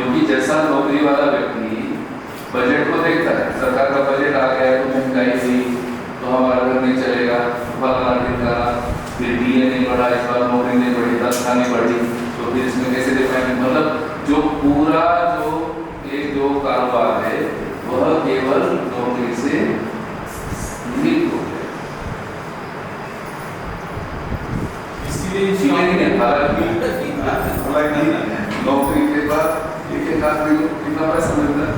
क्योंकि जैसा नौकरी वाला व्यक्ति बजट को देखता है, सरकार का बजट आ गया तो महंगाई हुई तो हमारा घर नहीं चलेगा, फलाना ढिमकाना, फिर डीए नहीं बढ़ा, इस बार नौकरी नहीं बढ़ी, तनख्वाह नहीं बढ़ी, तो फिर इसमें कैसे दे पाएंगे। मतलब जो पूरा जो कारोबार है वह केवल नौकरी से लिंक हो गया। इसीलिए नौकरी के बाद एक आध दिन कितना पैसा मिलता है,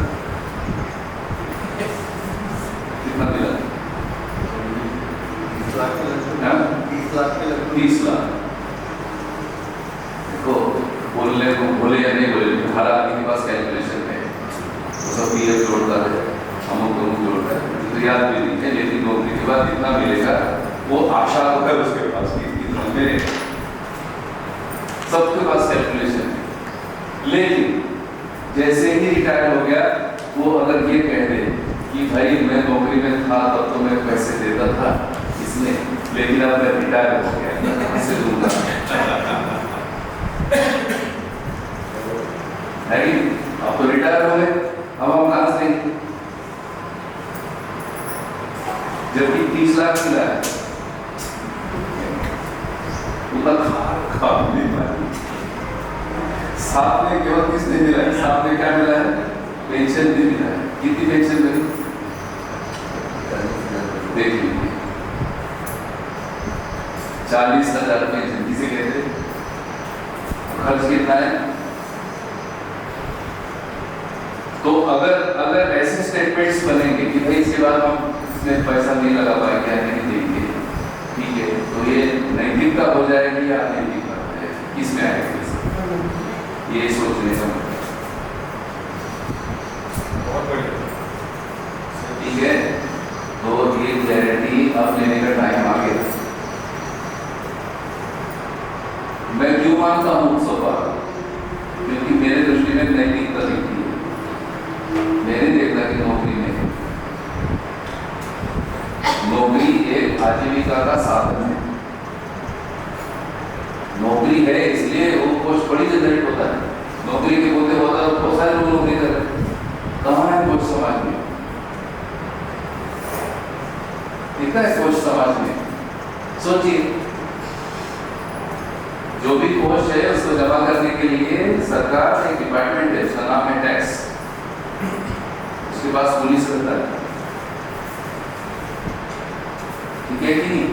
कितना मिला? 30 लाख। देखो बोलने को बोले या नहीं बोले, हर आदमी के पास कैलकुलेशन है, वो सब पीएफ जोड़ता है, अमुक जोड़ता है, तो याद भी नहीं है। लेकिन नौकरी के बाद कितना मिलेगा वो आशा है उसके पास कि इतना मिलेगा, सबके पास कैलकुलेशन है। लेकिन जैसे ही रिटायर हो गया वो अगर ये कह दे कि भाई मैं नौकरी में था तब तो मैं पैसे देता था इसमें, लेकिन अब मैं रिटायर हो गया इससे दूंगा नहीं, अब तो रिटायर हो गए, अब हम कहां से देंगे? जबकि 30 लाख मिला है उतना खा नहीं पाए। साथ में केवल किसने मिला है? साथ में क्या मिला है? पेंशन भी मिला है। कितनी पेंशन मिली देख लीजिए, 40,000 पेंशन किसे कहते हैं? खर्च कितना है? तो अगर ऐसे स्टेटमेंट्स बनेंगे कि भाई इसके बाद हम इसमें पैसा नहीं लगा पाएंगे या नहीं देंगे, ठीक है, तो ये नैतिकता हो जाएगी या अनैतिकता हो जाएगी, किसमें आएगी? ये सोचने का बहुत बढ़िया, ठीक है। तो ये क्लैरिटी अब लेने का टाइम आ गया। मैं क्यों मानता हूँ सोफा? क्योंकि मेरे दृष्टि में नैतिकता दिखती है, मैंने देखा कि नौकरी एक आजीविका का साधन है। नौकरी है इसलिए वो पोस्ट बड़ी जनरेट होता है, नौकरी के होते होता है बहुत सारे लोग नौकरी कर रहे हैं, कहाँ है पोस्ट समाज में? कितना है पोस्ट समाज में? सोचिए, जो भी पोस्ट है उसको जमा करने के लिए सरकार एक डिपार्टमेंट है, उसका नाम है टैक्स, उसके पास पुलिस रहता है, ठीक है कि नहीं?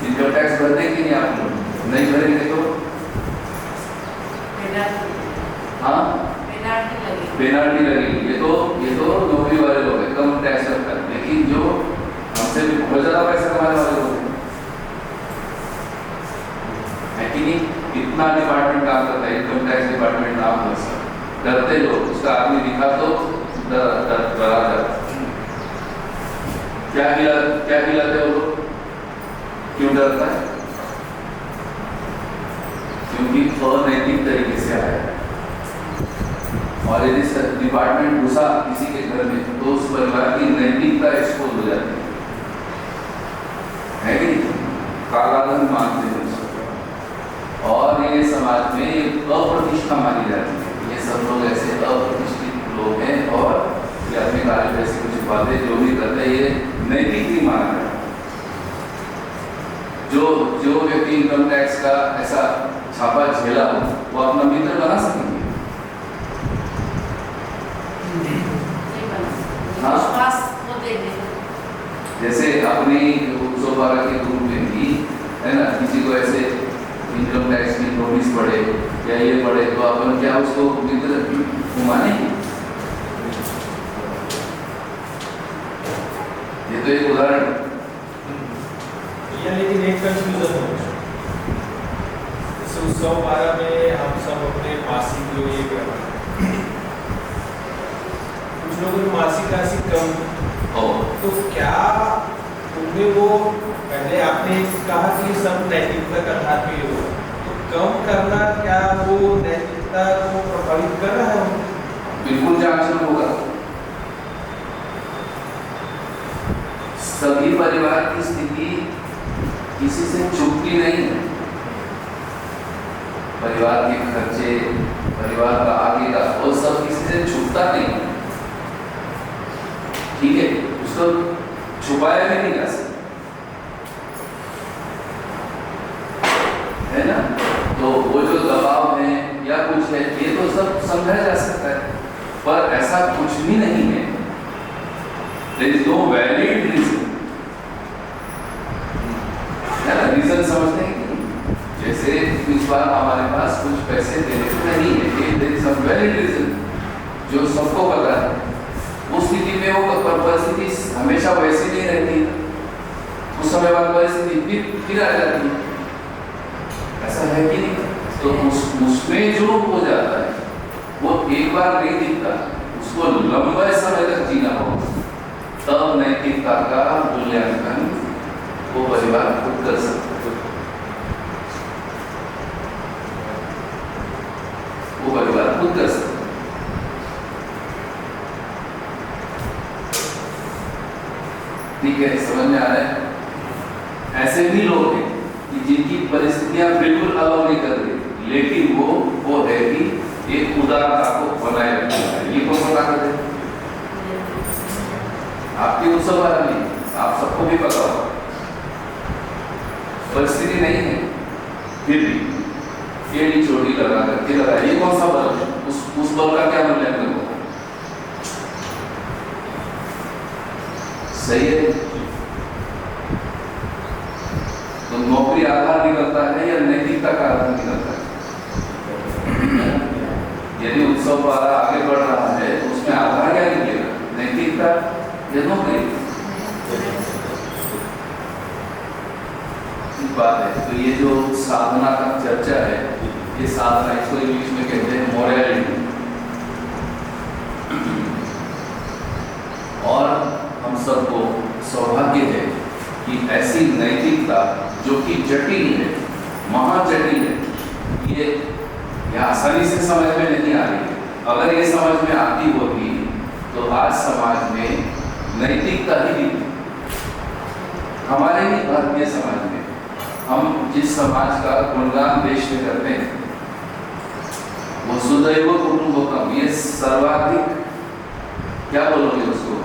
इनकम टैक्स भरते कि नहीं आप लोग? नहीं भरेंगे तो हाँ पेनाल्टी लगेगी। ये तो नौकरी वाले लोग हैं, कम टैक्स लगता है, लेकिन जो हमसे भी बहुत ज्यादा पैसा कमाने वाले लोग है कि नहीं? इतना डिपार्टमेंट काम करता है, इनकम टैक्स डिपार्टमेंट नाम है उसका, डरते लोग, उसका आदमी दिखा तो डरा जाता। क्या खिलाते हो लोग? क्यों डरता है? क्योंकि अनैतिक तरीके से आया है, और यदि डिपार्टमेंट घुसा किसी के घर में तो उस परिवार की नैतिकता एक्सपोज हो जाती है कि नहीं? काला धन मानते हैं उसको, और ये समाज में अप्रतिष्ठा मानी जाती है। ये सब लोग ऐसे अप्रतिष्ठित लोग हैं और ये अपने कार्य पैसे कुछ बातें जो भी करते हैं ये नैतिक नहीं माना है। जो व्यक्ति इनकम टैक्स का ऐसा छापा झेला हो वो अपना मित्र बना सकेंगे? हाँ, जैसे अपने सोफारा के ग्रुप में भी है ना, किसी को ऐसे इनकम टैक्स की नोटिस पड़े या ये पड़े तो अपन क्या उसको मित्र मानेंगे? ये तो एक उदाहरण। लेकिन एक कंफ्यूजन हो, जैसे उत्सव 12 में हम सब अपने मासिक जो ये कुछ लोगों की मासिक राशि कम हो, तो क्या उनमें वो पहले आपने कहा कि सब नैतिकता का आधार पे हो, तो कम करना क्या वो नैतिकता को प्रभावित कर रहा है? बिल्कुल जांचना होगा। सभी परिवार की स्थिति किसी से चुपती नहीं है। परिवार के खर्चे, परिवार का आगे का, वो सब किसी से इसको छुपाया भी नहीं जा सकता, है ना। तो वो जो दबाव है या कुछ है, ये तो सब समझा जा सकता है, पर ऐसा कुछ भी नहीं है। There is no valid reason, है ना। रीजन समझते हैं कि जैसे इस बार हमारे पास कुछ पैसे देने को नहीं है, ये there is some valid reason जो सबको पता है। उस स्थिति में वो परिस्थिति हमेशा वैसी नहीं रहती, उस समय बाद परिस्थिति फिर आ जाती है, ऐसा है कि नहीं। तो उसमें जो हो जाता है वो एक बार नहीं दिखता, उसको लंबे समय तक जीना होगा, तब नैतिकता का मूल्यांकन वो परिवार खुद कर सकता है, वो परिवार खुद कर सकता है। ठीक है, समझ में आ रहा है। ऐसे भी लोग हैं कि जिनकी परिस्थितियां बिल्कुल अलाउ नहीं कर रही, लेकिन वो है कि एक उदारता को बनाए रखना है। ये कौन सा ताकत है? आपकी उत्सव वाला नहीं, आप सबको भी पता होगा। परिस्थिति नहीं है, फिर भी एड़ी चोटी लगा करके लगा, ये कौन सा बल है? उस बल का क्या मूल्यांकन होगा? सही है। तो नौकरी आधार निकलता है या नैतिकता का आधार निकलता है? यदि उत्सव वाला आगे बढ़ रहा है तो उसमें आधार क्या निकलेगा? नैतिकता या नौकरी? बात है। तो ये जो साधना का चर्चा है, ये साधना, इसको इंग्लिश में कहते हैं मोरालिटी। और हम सबको सौभाग्य है कि ऐसी नैतिकता जो कि जटिल है, महाजटिल है, ये आसानी से समझ में नहीं आ रही है। अगर ये समझ में आती होगी तो आज समाज में नैतिकता ही नहीं। हमारे ही भारतीय समाज में हम जिस समाज का गुणगान देश में करते हैं, वसुधैव कुटुंबकम, ये सर्वाधिक क्या बोलोगे उसको,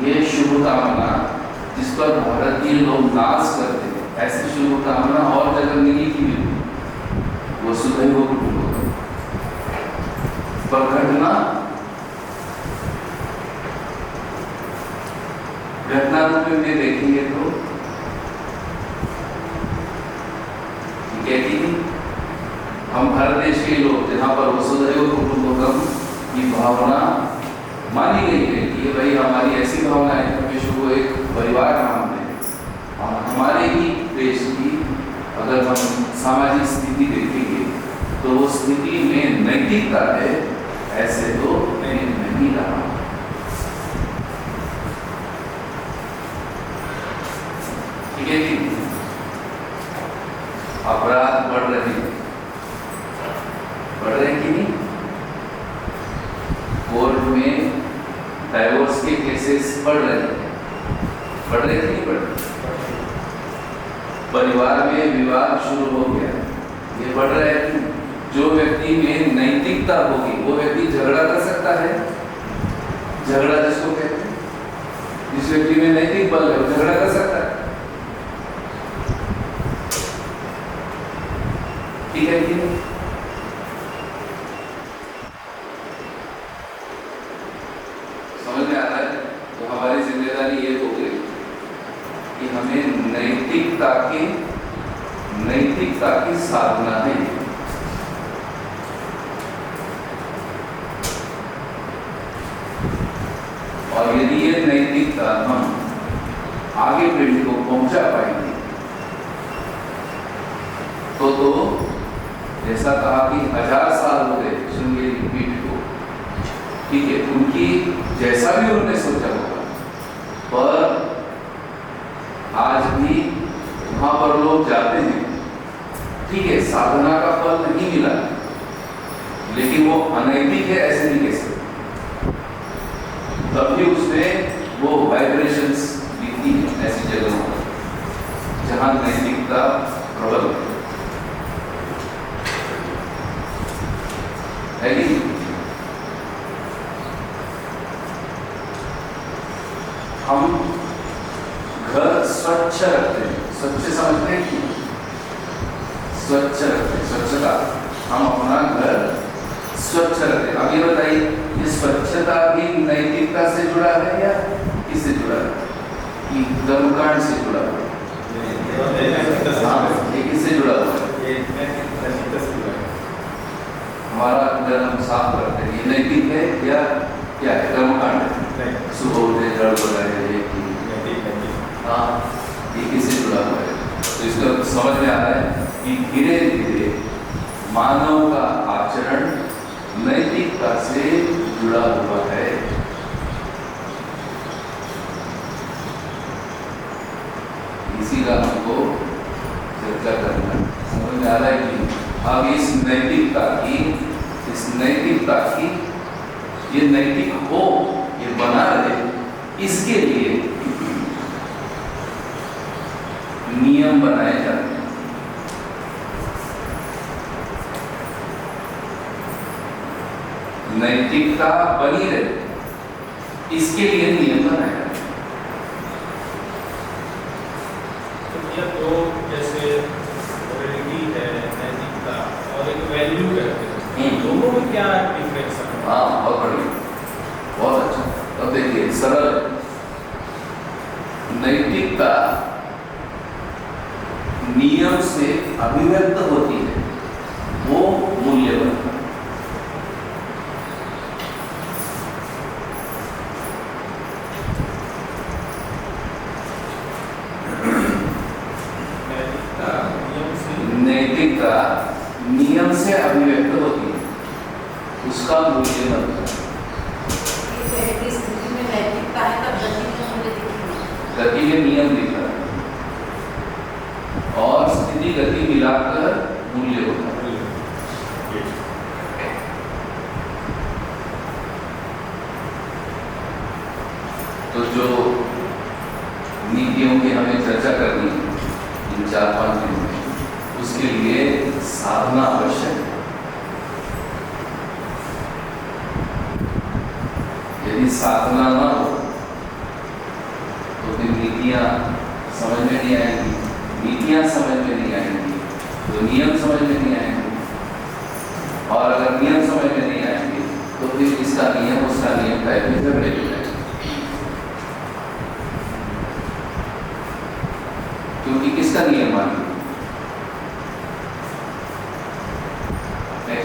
ये शुभकामना जिस पर भारतीय लोग नाच करते हैं, ऐसी शुभकामना और जगह मिली की मिली। वसुधैव कुटुंबकम पर घटना रूप में देखेंगे तो कहती थी हम भारत देश के लोग, जहाँ पर वसुधैव कुटुंबकम की भावना मानी गई है कि ये भाई हमारी ऐसी भावना है कि विश्व को एक परिवार मानते हैं। और हमारे ही देश की अगर हम सामाजिक स्थिति देखेंगे तो वो स्थिति में नैतिकता है, ऐसे तो नहीं रहा। ठीक है कि अपराध बढ़ रहे हैं कि नहीं? कोर्ट में डाइवोर्स के केसेस बढ़ रहे हैं कि नहीं बढ़ रहे? परिवार में विवाद शुरू हो गया, ये बढ़ रहा है कि जो व्यक्ति में नैतिकता होगी वो व्यक्ति झगड़ा कर सकता है। झगड़ा जिसको कहते हैं, जिस व्यक्ति में नैतिक बल है वो झगड़ा कर सकता है। ठीक है कि नहीं? समझ में आ रहा है? तो हमारी जिम्मेदारी ये हो गई कि हमें नैतिकता की साधना है। और यदि ये नैतिकता हम आगे पीढ़ी को पहुंचा पाएंगे तो जैसा कहा कि 1000 साल हो गए श्रृंगेरी पीठ को, ठीक है, उनकी जैसा भी उन्होंने सोचा होगा, पर आज भी वहां पर लोग जाते हैं, ठीक है, साधना का फल नहीं मिला, लेकिन वो अनैतिक है ऐसे नहीं कह सकते। तब भी उसमें वो वाइब्रेशंस दिखती है ऐसी जगहों पर जहां नैतिकता प्रबल है कि हम स्वच्छ रखते हैं। अब ये बताइए, ये स्वच्छता भी नैतिकता से जुड़ा है या किससे जुड़ा है? कि कर्मकांड से जुड़ा है? ये किससे जुड़ा हुआ है? हमारा अगर हम साफ करते हैं, ये नैतिक है या क्या है? कर्मकांड है। सुबह उठे, झाड़ू लगाए, हाँ, ये किससे जुड़ा हुआ है? तो इसका समझ में आ रहा है कि धीरे धीरे मानव का आचरण नैतिकता से जुड़ा हुआ है। इसी का हमको चर्चा करना समझ में आ रहा है कि अब इस नैतिकता की ये नैतिक हो, ये बना रहे, इसके लिए नियम बनाए जाते हैं। नैतिकता बनी रहे, इसके लिए नियम बनाए जाते हैं। तो ये दो जैसे रियलिटी है, नैतिकता और एक वैल्यू करते हैं, दोनों में क्या डिफरेंस है? हाँ, बहुत बढ़िया, बहुत अच्छा। अब देखिए, सरल नैतिकता नियम से अभिव्यक्त होती है, वो मूल्य बनता है। नैतिकता नियम से अभिव्यक्त होती है, उसका मूल्य बनता है। स्थिति में नैतिकता है तब गति में मूल्य दिखेगा। गति में नियम दिख रहा है और स्थिति गति मिलाकर मूल्य होता है। तो जो नीतियों की हमें चर्चा करनी है इन 4-5 दिनों में, उसके लिए साधना आवश्यक है। यदि साधना ना हो तो फिर नीतियां समझ में नहीं आएंगी, नीतियां समझ में नहीं आएंगी तो नियम समझ में नहीं आएंगे, और अगर नियम समझ में नहीं आएंगे तो फिर इसका नियम उसका नियम टाइप में झगड़े हो जाएंगे। क्योंकि किसका नियम मानिए?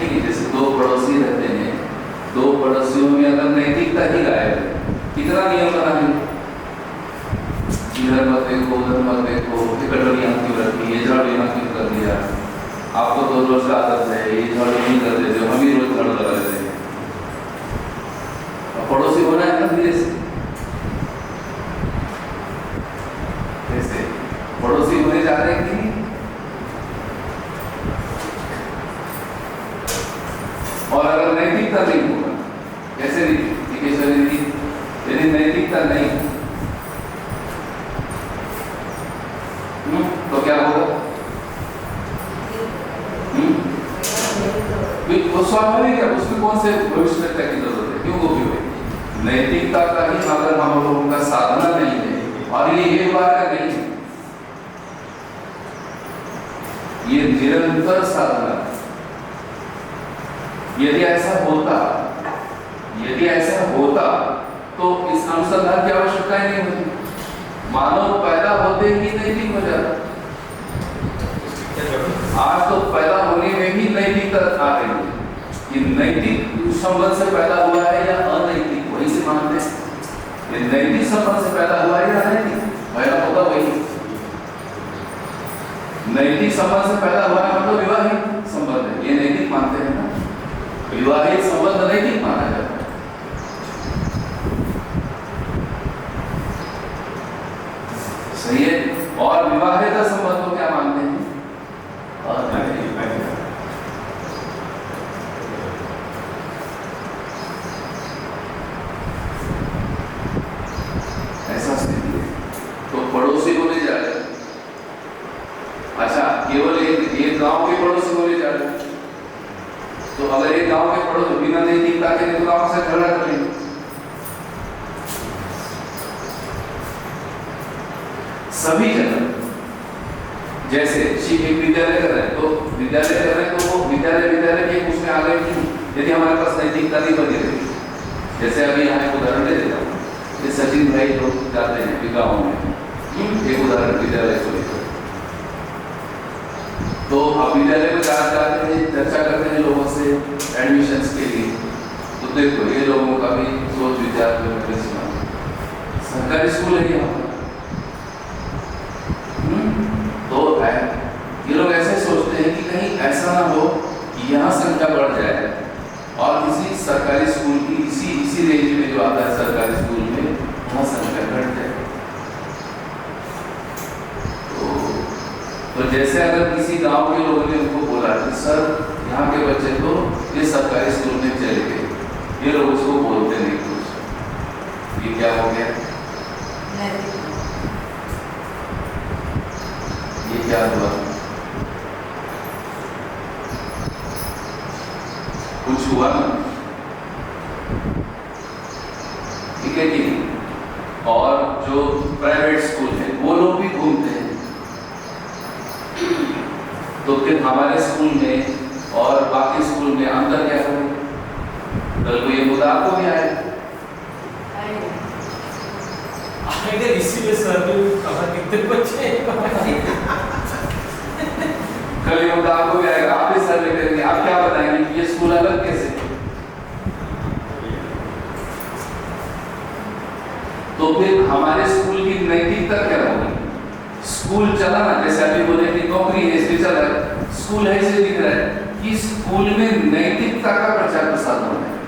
ठीक है, जैसे दो पड़ोसी रहते हैं, दो पड़ोसियों में अगर नैतिकता ही गायब है, कितना नियम बना है? इधर मत देखो, उधर मत देखो, कटोरी यहाँ क्यों रखी, ये झाड़ू यहाँ क्यों कर दिया, आपको तो रोज का आदत है, ये झाड़ू नहीं कर देते, हम ही रोज झाड़ू लगा देते हैं। पड़ोसी होना है ना धीरे से, कैसे पड़ोसी होने जा रहे हैं कि नहीं? और अगर नैतिकता नहीं होगा, कैसे यदि नैतिकता नहीं तो क्या होगा? वो स्वाभाविक है, उसमें कौन से भविष्यता की जरूरत है? क्यों गोभी हुई? नैतिकता का ही अगर हम लोगों का साधना नहीं है, और ये एक बार का नहीं है, ये निरंतर साधना है। यदि ऐसा होता तो इस अनुसंधान की आवश्यकता ही नहीं होती, मानव पैदा होते ही नैतिक हो जाता। आज तो पैदा होने में ही नैतिकता आ रही है कि नैतिक संबंध से पैदा हुआ है या अनैतिक, वही से मानते हैं। ये नैतिक संबंध से पैदा हुआ है या अनैतिक, पैदा होगा वही। नैतिक संबंध से पैदा हुआ है मतलब विवाहित संबंध है, ये नैतिक मानते हैं ना। विवाहित संबंध नैतिक माना जाता है। सही है। और विवाहित संबंध को क्या मानते हैं? ऐसा स्थिति है। तो पड़ोसी को ले जा रहे, अच्छा केवल एक गांव के पड़ोसी को ले जा रहे, तो अगर एक गांव के पड़ोसी बिना नैतिकता के तो गांव से झगड़ा कर लेंगे। सभी जगह जैसे शिव एक विद्यालय कर रहे हैं, तो विद्यालय कर रहे हैं तो वो विद्यालय के उसमें आ गए कि यदि हमारे पास नैतिकता नहीं बनी रही, जैसे अभी यहाँ एक उदाहरण दे देता हूँ, ये सचिन भाई लोग जाते हैं गाँव में, एक उदाहरण विद्यालय को लेकर, तो आप विद्यालय में जाते हैं, चर्चा करते हैं लोगों से एडमिशन्स के लिए, तो देखो ये लोगों का भी सोच विचार सुना, सरकारी स्कूल है यहाँ पर, तो है ये लोग ऐसे सोचते हैं कि कहीं ऐसा ना हो कि यहाँ संख्या बढ़ जाए और किसी सरकारी स्कूल की इसी रेंज में जो आता है सरकारी स्कूल में वहाँ संख्या घट जाए। तो जैसे अगर किसी गांव के लोगों ने उनको बोला कि सर यहाँ के बच्चे तो ये सरकारी स्कूल में चले गए, ये लोग उसको बोलते नहीं कुछ, ये क्या हो गया, ये क्या हुआ, कुछ हुआ ना, ठीक है कि नहीं। और जो प्राइवेट स्कूल है वो लोग भी घूमते हैं, तो फिर हमारे स्कूल में और बाकी स्कूल में अंतर क्या है, कल को ये मुद्दा आपको भी आए, इसीलिए सर ने कहा कितने बच्चे कल ये मुद्दा आपको भी आएगा, आप भी सर्वे करेंगे, आप क्या बताएंगे कि ये स्कूल अलग कैसे, तो फिर हमारे स्कूल की नैतिकता क्या होगी, स्कूल चला ना, जैसे अभी बोले कि नौकरी है इसलिए चला है, स्कूल है इसलिए दिख रहा है कि स्कूल में नैतिकता का प्रचार प्रसार होना है।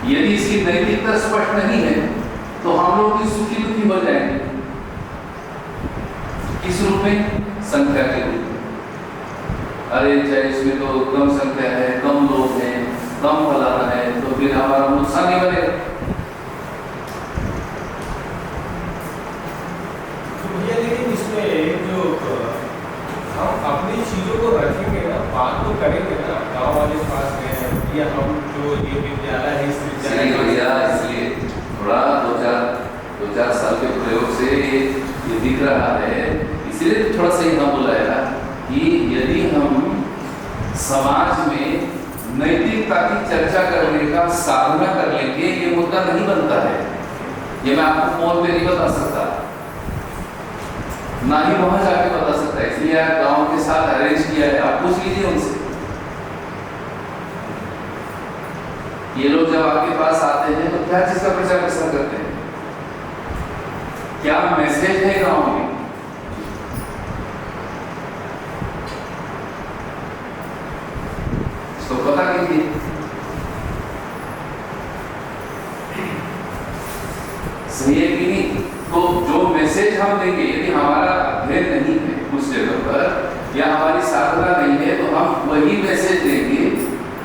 यदि इसकी नैतिकता स्पष्ट नहीं है तो हम लोग भी सुखी दुखी हो जाएंगे, किस रूप में, संख्या के रूप में, अरे चाहे इसमें तो कम संख्या है, कम लोग हैं, कम फलाना है, तो फिर हमारा नुकसान ही बनेगा। लेकिन इसमें जो हम अपनी चीजों को रखेंगे ना, बात तो करेंगे ना, गाँव वाले पास में या हम जो ये विद्यालय है इस विद्यालय, इसलिए थोड़ा दो चार साल के प्रयोग से ये दिख रहा है, इसलिए थोड़ा सा यहाँ बुलाया कि यदि हम समाज में नैतिकता की चर्चा करने का साधना कर लेंगे, ये मुद्दा नहीं बनता है, ये मैं आपको फोन पे नहीं बता सकता, ना ही वहां जाके बता सकता है, इसलिए आप गांव के साथ अरेंज किया है, आप पूछ लीजिए उनसे। ये लोग जब आपके पास आते हैं तो क्या चीज का प्रचार प्रसार करते हैं, क्या मैसेज है गांव में, इसको पता कीजिए। सही है कि नहीं, तो जो मैसेज हम देंगे, यदि हमारा अध्ययन नहीं है उस जगह पर या हमारी साधना नहीं है, तो हम वही मैसेज देंगे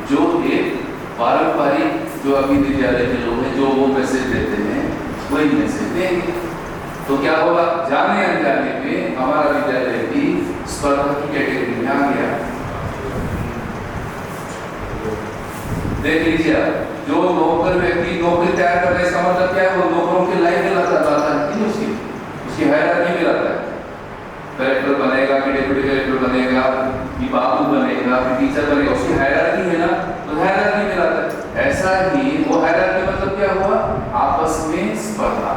जो एक पारंपरिक जो अभी विद्यालय के लोग हैं जो वो मैसेज देते हैं, वही मैसेज देंगे। तो क्या होगा, जाने अनजाने में हमारा विद्यालय भी स्पर्धा की कैटेगरी में आ गया। देख लीजिए, जो नौकर व्यक्ति नौकरी तैयार कर रहे हैं, इसका मतलब क्या है, वो नौकरों की लाइन में लाता है कि उसकी हायरार्की में लाता है, कलेक्टर बनेगा कि डिप्टी कलेक्टर बनेगा कि बाबू बनेगा कि टीचर बनेगा, उसकी हायरार्की है ना, तो हायरार्की में लाता है। ऐसा ही वो हायरार्की मतलब क्या हुआ, आपस में स्पर्धा।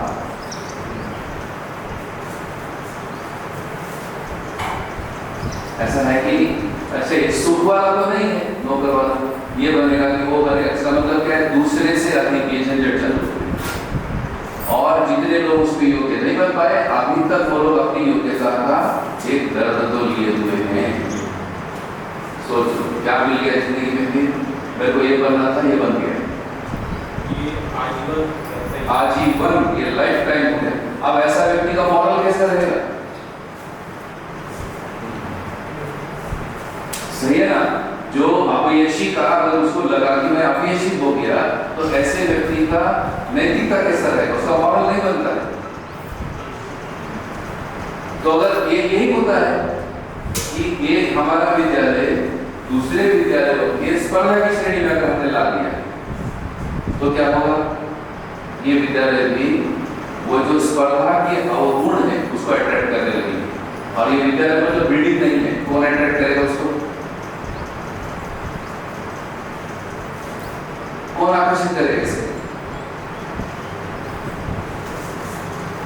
ऐसा है कि ऐसे सुख वाला तो नहीं है, नौकर वाला ये बनेगा कि वो बनेगा, इसका मतलब क्या है, दूसरे से अधिक ये झंझट चालू हो गई। और जितने लोग उसके योग्य नहीं बन पाए, अभी तक वो लोग अपनी योग्यता का एक दर्द तो लिए हुए हैं। सोचो क्या मिल गया जिंदगी में, फिर मेरे को ये बनना था, ये बन गया, ये आजीवन, ये लाइफ टाइम हो गया। अब ऐसा व्यक्ति का मॉरल कैसा रहेगा, सही है ना। जो अपयशी का अगर उसको लगा कि मैं अपयशी हो गया, तो ऐसे व्यक्ति का नैतिकता कैसा रहेगा, उसका मॉरल नहीं बनता है। तो अगर ये यही होता है कि ये हमारा विद्यालय दूसरे विद्यालयों के स्पर्धा की श्रेणी में अगर हमने ला दिया, तो क्या होगा, ये विद्यालय भी वो जो स्पर्धा के अवगुण है उसको अट्रैक्ट करने लगेगी। और ये विद्यालय मतलब बिल्डिंग नहीं है, कौन अट्रैक्ट करेगा उसको, कौन आकर्षित करेगा इसे?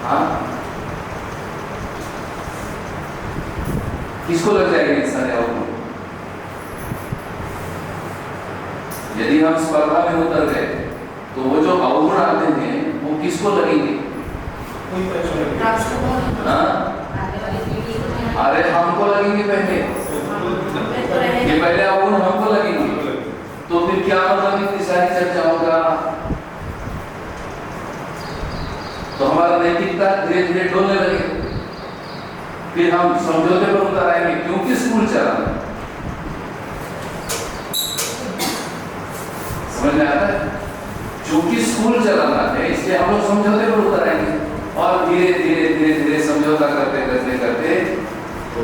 हाँ, किसको लग जाएगी इंसान अवगुण? यदि हम स्पर्धा में उतर गए तो वो जो अवगुण आते हैं वो किसको लगेंगे? कोई पहचान नहीं। राष्ट्र को हाँ? आने वाली पीढ़ी को नहीं। अरे हमको लगेंगे पहले, हमें तो रहेगा। ये पहले अवगुण हमको लगेंगे, तो फिर क्या मतलब इतनी सारी चर्चा होगा? तो हमारा नैतिकता धीरे धीरे डोलने लगेगी, फिर हम समझौते पर उतर आएंगे क्योंकि स्कूल चलाना। समझ में आता है? क्योंकि स्कूल चलाना है इसलिए हम लोग समझौते पर उतर आएंगे और धीरे धीरे धीरे धीरे समझौता करते करते करते तो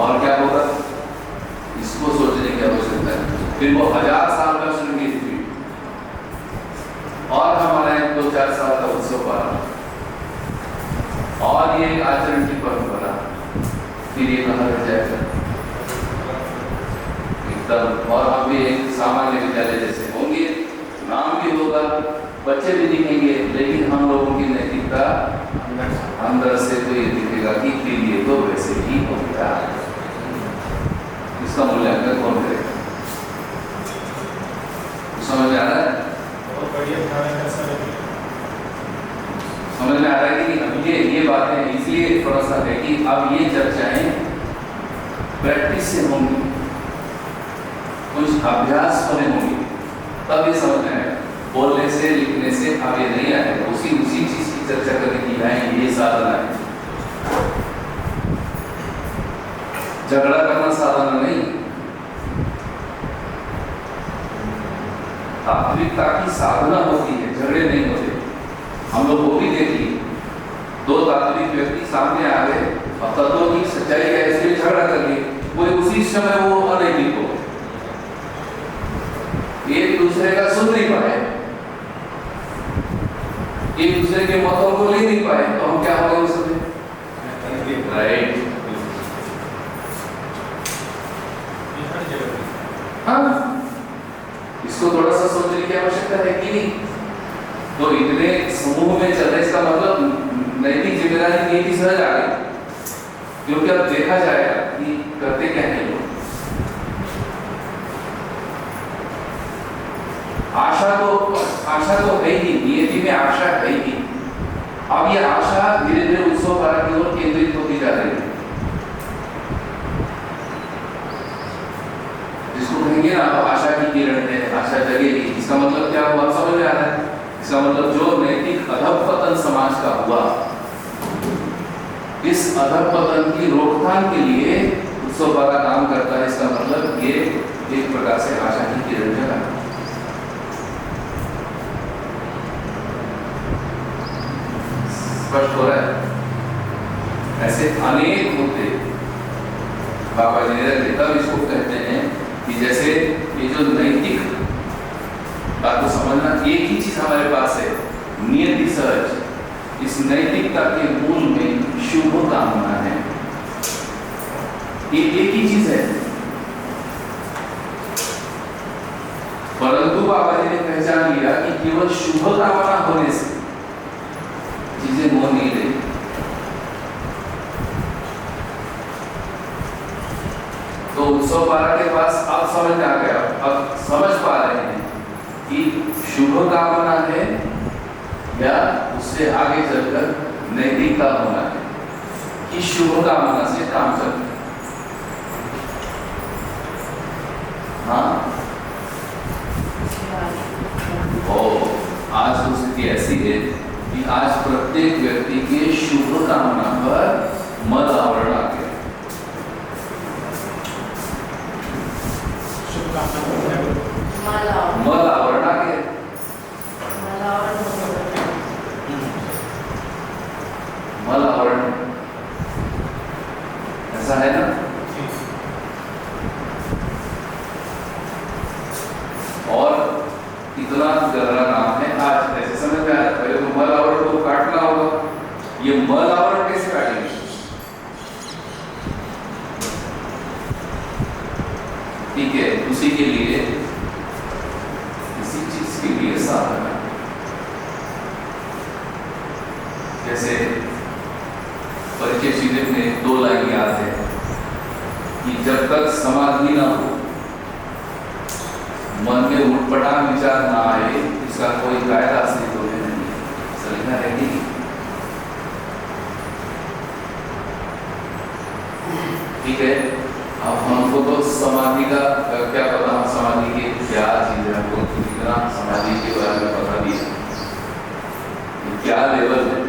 और क्या होगा इसको सोचने की आवश्यकता है। फिर वो 1000 साल का संगीत भी और हमारा 2-4 साल का उत्सव पारा और ये आचरण की परंपरा, फिर ये कहाँ रह जाएगा एकदम। और हम भी एक सामान्य विद्यालय जैसे होंगे, नाम भी होगा, बच्चे भी दिखेंगे, लेकिन हम लोगों की नैतिकता अंदर से तो ये दिखेगा कि फिर ये तो वैसे ही होता है। इसका मूल्यांकन कौन करेगा? समझ में आ रहा है? बहुत बढ़िया उदाहरण है सर। समझ में आ रहा है कि अब ये बातें इसलिए थोड़ा सा है कि अब ये चर्चाएं प्रैक्टिस से होंगी, कुछ अभ्यास होने होंगी, तब ये समझ में आएगा। बोलने से लिखने से अब ये नहीं आएगा। उसी चीज की चर्चा करने की है, ये साधना है। झगड़ा करना साधना नहीं, तात्विकता की साधना होती है, झगड़े नहीं होते। हम लोग वो भी देख लिए, 2 तात्विक व्यक्ति सामने आ गए और तत्वों की सच्चाई का इसलिए झगड़ा कर लिए, वो उसी समय वो अनैतिक हो, एक दूसरे का सुन नहीं पाए, एक दूसरे के मतों को ले नहीं पाए, तो हम क्या होगा उसमें? राइट। हाँ, इसको थोड़ा सा सोचने की आवश्यकता है कि नहीं? तो इतने समूह में चल रहे, इसका मतलब नैतिक जिम्मेदारी नीति सहज आ गई, क्योंकि अब देखा जाएगा कि करते क्या है लोग। आशा तो है ही, नियति में आशा है ही। अब ये आशा धीरे धीरे उत्सव पारा की ओर केंद्रित होती जा रही है, जिसको कहेंगे ना आशा की किरण है, आशा जगेगी। इसका मतलब क्या हुआ समझ में आ रहा है? इसका मतलब जो नैतिक अधःपतन समाज का हुआ, इस अधःपतन की रोकथाम के लिए उत्सव पारा काम करता है। इसका मतलब ये एक प्रकार से आशा की किरण जगा। स्पष्ट हो रहा है? ऐसे अनेक मुद्दे बाबा जी ने रखे, तब इसको कहते हैं कि जैसे ये जो नैतिक बात को समझना, एक ही चीज हमारे पास है, नियति सहज। इस नैतिकता के मूल में शुभ कामना है, ये एक ही चीज है। परंतु बाबा जी ने पहचान लिया कि केवल शुभ कामना होने से चीजें हो नहीं रही। तो उत्सव पारा के पास अब समझ में आ गया, अब समझ पा रहे हैं कि शुभ कामना है या उससे आगे चलकर नैतिकता होना है, कि शुभ कामना से काम चलता है। हाँ, और आज तो स्थिति ऐसी है कि आज प्रत्येक व्यक्ति के शुभ कामना पर मल आवरण आ गया। मल आवरण आ गया। मल आवरण ऐसा है ना? और इतना गहरा नाम है, आज ऐसे समझ में आया। पहले तो मल आवरण को काटना होगा, ये मल आवरण कैसे काटेंगे? ठीक है, उसी के लिए किसी चीज के लिए साथ रहना। जैसे परिचय शिविर में 2 लाइन याद है कि जब तक समाधि ना हो, मन में उटपटांग विचार ना आए, इसका कोई कायदा अस्तित्व में नहीं है। समझना है कि ठीक है। अब हमको तो समाधि का क्या पता, हम समाधि के क्या चीज है, हमको इतना समाधि के बारे में पता नहीं है, क्या लेवल है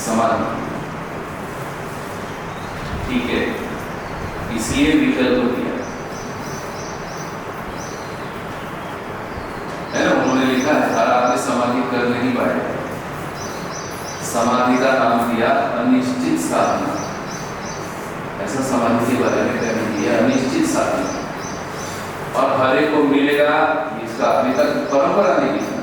समाधि। ठीक है, इसलिए विकल्प दिया है ना। उन्होंने लिखा है हर आदमी समाधि कर नहीं पाएगा। समाधि का नाम दिया अनिश्चित साधना। ऐसा समाधि के बारे में कहने दिया अनिश्चित साधना, और हर एक को मिलेगा, इसका अभी तक परंपरा नहीं है।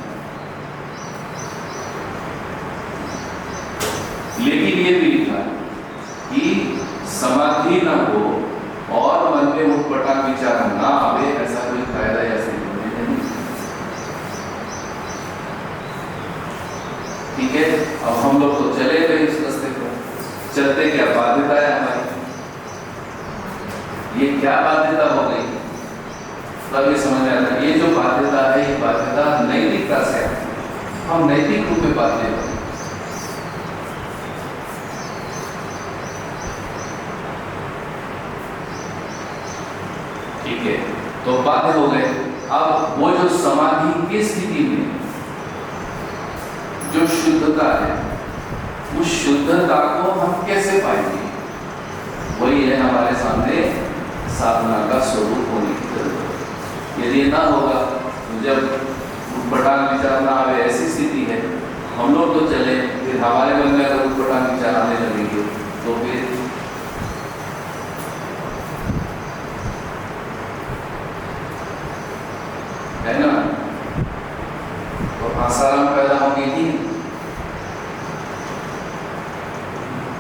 लेकिन ये भी लिखा कि समाधि न हो और मन में उटपटांग विचार ना आवे, ऐसा कोई कायदा या सिद्ध नहीं। ठीक है, अब हम लोग तो चले गए इस रास्ते पर। चलते क्या बाध्यता है हमारी, ये क्या बाध्यता हो गई, तब ये समझ में आता है। ये जो बाध्यता है, ये बाध्यता नैतिकता से है। हम नैतिक रूप में बाध्य हैं। ठीक है, तो बाध्य हो गए। अब वो जो समाधि की स्थिति में जो शुद्धता है, उस शुद्धता को हम कैसे पाएंगे, वही है हमारे सामने साधना का स्वरूप होने की जरूरत। यदि ना होगा तो जब उटपटांग विचार ना आवे, ऐसी स्थिति है, हम लोग तो चले, फिर हमारे मन में अगर उटपटांग विचार आने लगेंगे तो फिर है ना, तो आसाराम पैदा होंगे ही।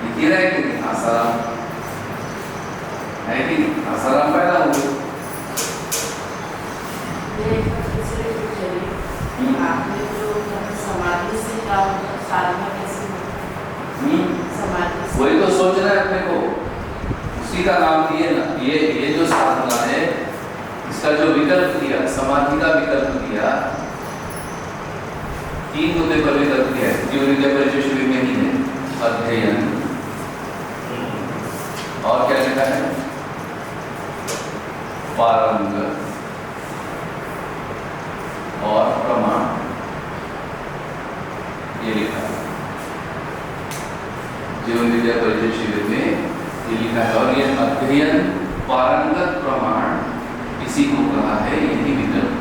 लिखी रहे कि नहीं, आसाराम है कि नहीं, आसाराम पैदा होंगे। आपने जो समाधि से साधना कैसे समाधि, वही तो सोचना है अपने को, उसी का नाम दिए ना। ये जो साधना है, इसका जो विकल्प दिया, समाधि का विकल्प दिया, 3 मुद्दे पर विकल्प दिया है, जो विद्या परिचय शिविर में ही है। अध्ययन, और क्या लिखा है, पारंगत और प्रमाण, ये लिखा है जीवन विद्या परिचय शिविर में, ये लिखा है। और ये अध्ययन, पारंगत, प्रमाण, इसी को कहा है यही विकल्प।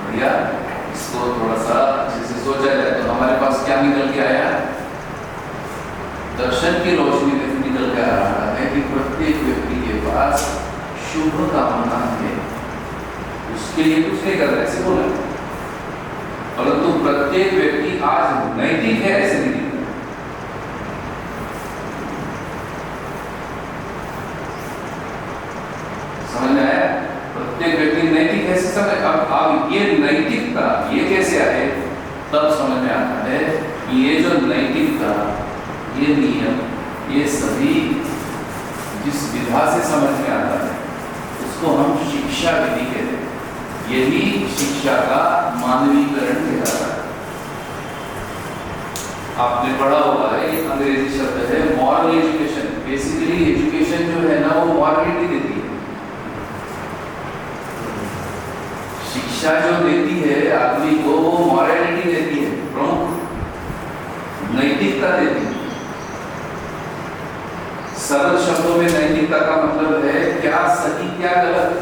बढ़िया, इसको थोड़ा सा अच्छे से सोचा जाए तो हमारे पास क्या निकल के आया, दर्शन की रोशनी में निकल के आ रहा है कि प्रत्येक व्यक्ति के पास शुभ कामना है, उसके लिए कुछ नहीं कर रहा, ऐसे बोला। परंतु प्रत्येक व्यक्ति आज नैतिक है, ऐसे नहीं दिखता। समझ में आया, प्रत्येक व्यक्ति नैतिक है, ऐसे समझ। अब ये नैतिकता ये कैसे आए, तब समझ में आता है कि ये जो नैतिकता, ये नियम, ये सभी जिस विधा से समझ में आता है, उसको हम शिक्षा विधि कहते हैं। यही शिक्षा का मानवीकरण कहलाता है। आपने पढ़ा होगा, ये अंग्रेजी शब्द है मॉरल एजुकेशन। बेसिकली एजुकेशन जो है ना, वो मॉरलिटी देती है। शिक्षा जो देती है आदमी को, वो मॉरलिटी देती है, प्रमुख नैतिकता देती है। सरल शब्दों में नैतिकता का मतलब है क्या सही क्या गलत,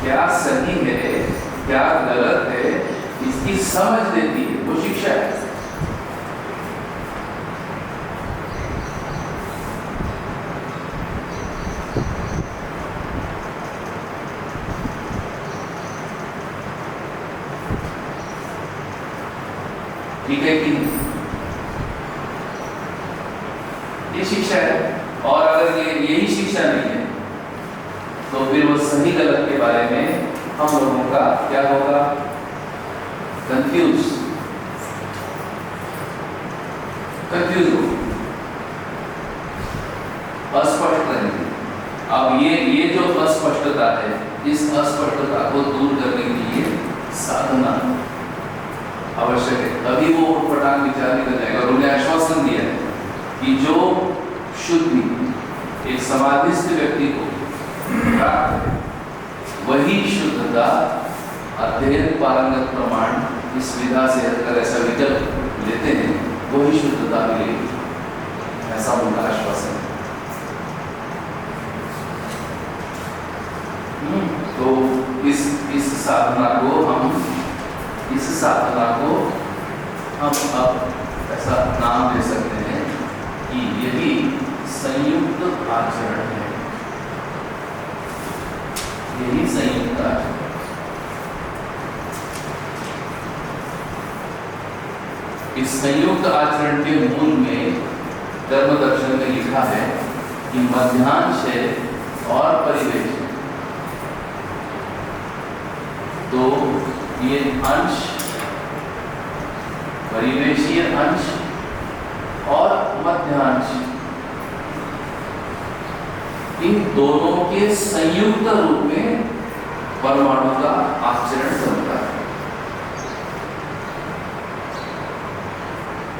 क्या सही है क्या गलत है, इसकी समझ देती है, वो शिक्षा है। ठीक है कि नहीं? ये शिक्षा है। और अगर ये यही शिक्षा नहीं है तो फिर वो सही गलत के बारे में हम लोगों का क्या होगा? कंफ्यूज हो, अस्पष्ट रहेंगे। अब ये जो अस्पष्टता है, इस अस्पष्टता को दूर करने के लिए साधना आवश्यक है, तभी वो उटपटांग विचार निकल जाएगा। और उन्हें आश्वासन दिया है कि जो शुद्धि एक समाधिस्थ व्यक्ति को प्राप्त है, वही शुद्धता अध्ययन पारंगत प्रमाण इस विधा से अगर ऐसा विकल्प लेते हैं, वही शुद्धता मिलेगी, ऐसा उनका आश्वासन है। तो इस साधना को हम अब ऐसा नाम दे सकते हैं कि यही संयुक्त आचरण है। यही संयुक्त आचरण। इस संयुक्त आचरण के मूल में धर्म दर्शन में लिखा है कि मध्यांश है और परिवेश है। तो ये अंश, परिवेशीय अंश और मध्यांश, इन दोनों के संयुक्त रूप में परमाणु का आचरण बनता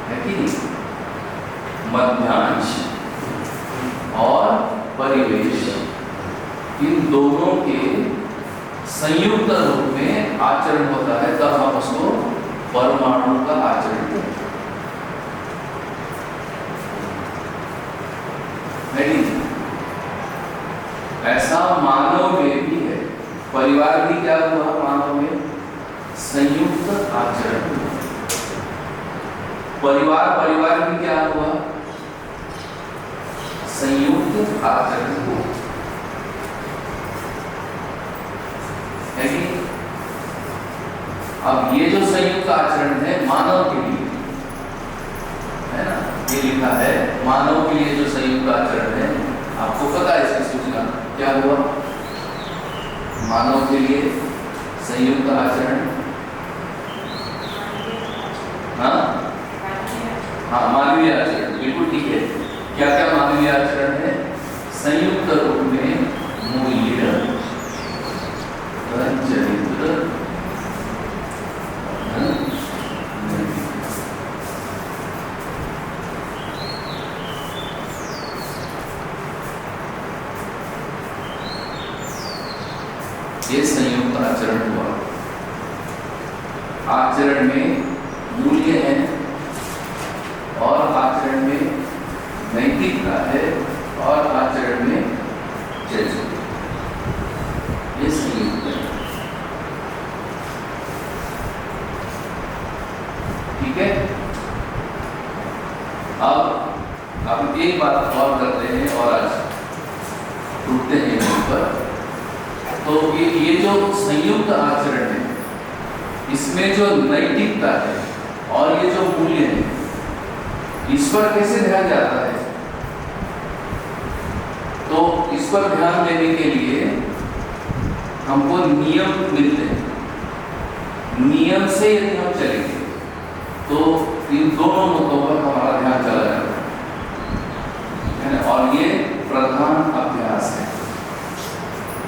है कि नहीं? मध्यांश और परिवेश, इन दोनों के संयुक्त रूप में आचरण होता है, तब हम उसको परमाणु का आचरण कहते हैं। ऐसा मानव में भी है। परिवार भी क्या हुआ? मानव में संयुक्त आचरण। परिवार भी क्या हुआ? संयुक्त आचरण हुआ। है कि? अब ये जो संयुक्त आचरण है मानव के लिए है ना, ये लिखा है मानव के लिए जो संयुक्त आचरण है, आपको पता है इसकी सूचना क्या हुआ? मानव के लिए संयुक्त आचरण, हाँ मानवीय आचरण, बिल्कुल ठीक है। क्या क्या मानवीय आचरण है? संयुक्त रूप में मूल्य, चरित्र, ये संयुक्त आचरण हुआ। आचरण में मूल्य है और आचरण में नैतिकता है और आचरण में चरित्र, ये संयुक्त है। ठीक है। अब एक बात और करते हैं और आज रुकते हैं यहीं पर। तो ये जो संयुक्त आचरण है, इसमें जो नैतिकता है और ये जो मूल्य है, इस पर कैसे ध्यान जाता है? तो इस पर ध्यान देने के लिए हमको नियम मिलते हैं। नियम से यदि हम चलेंगे तो इन दोनों मुद्दों पर हमारा ध्यान चला जाता है ना। और ये प्रधान अभ्यास है।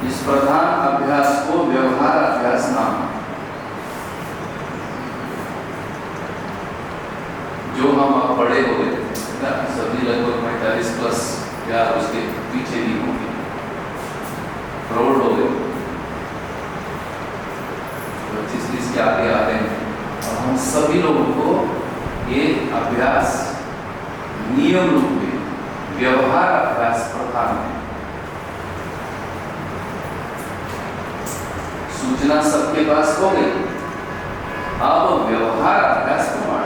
इस प्रधान अभ्यास को व्यवहार अभ्यास नाम है। जो हम आप बड़े हो गए ना, सभी लगभग 45 प्लस या उसके पीछे भी होंगे, प्रौढ़ हो गए, 25-30 के आगे आ रहे हैं, और हम सभी लोगों को ये अभ्यास नियम रूप में व्यवहार अभ्यास प्रधान है। सूचना सबके पास हो गई, अब व्यवहार अभ्यास प्रमाण।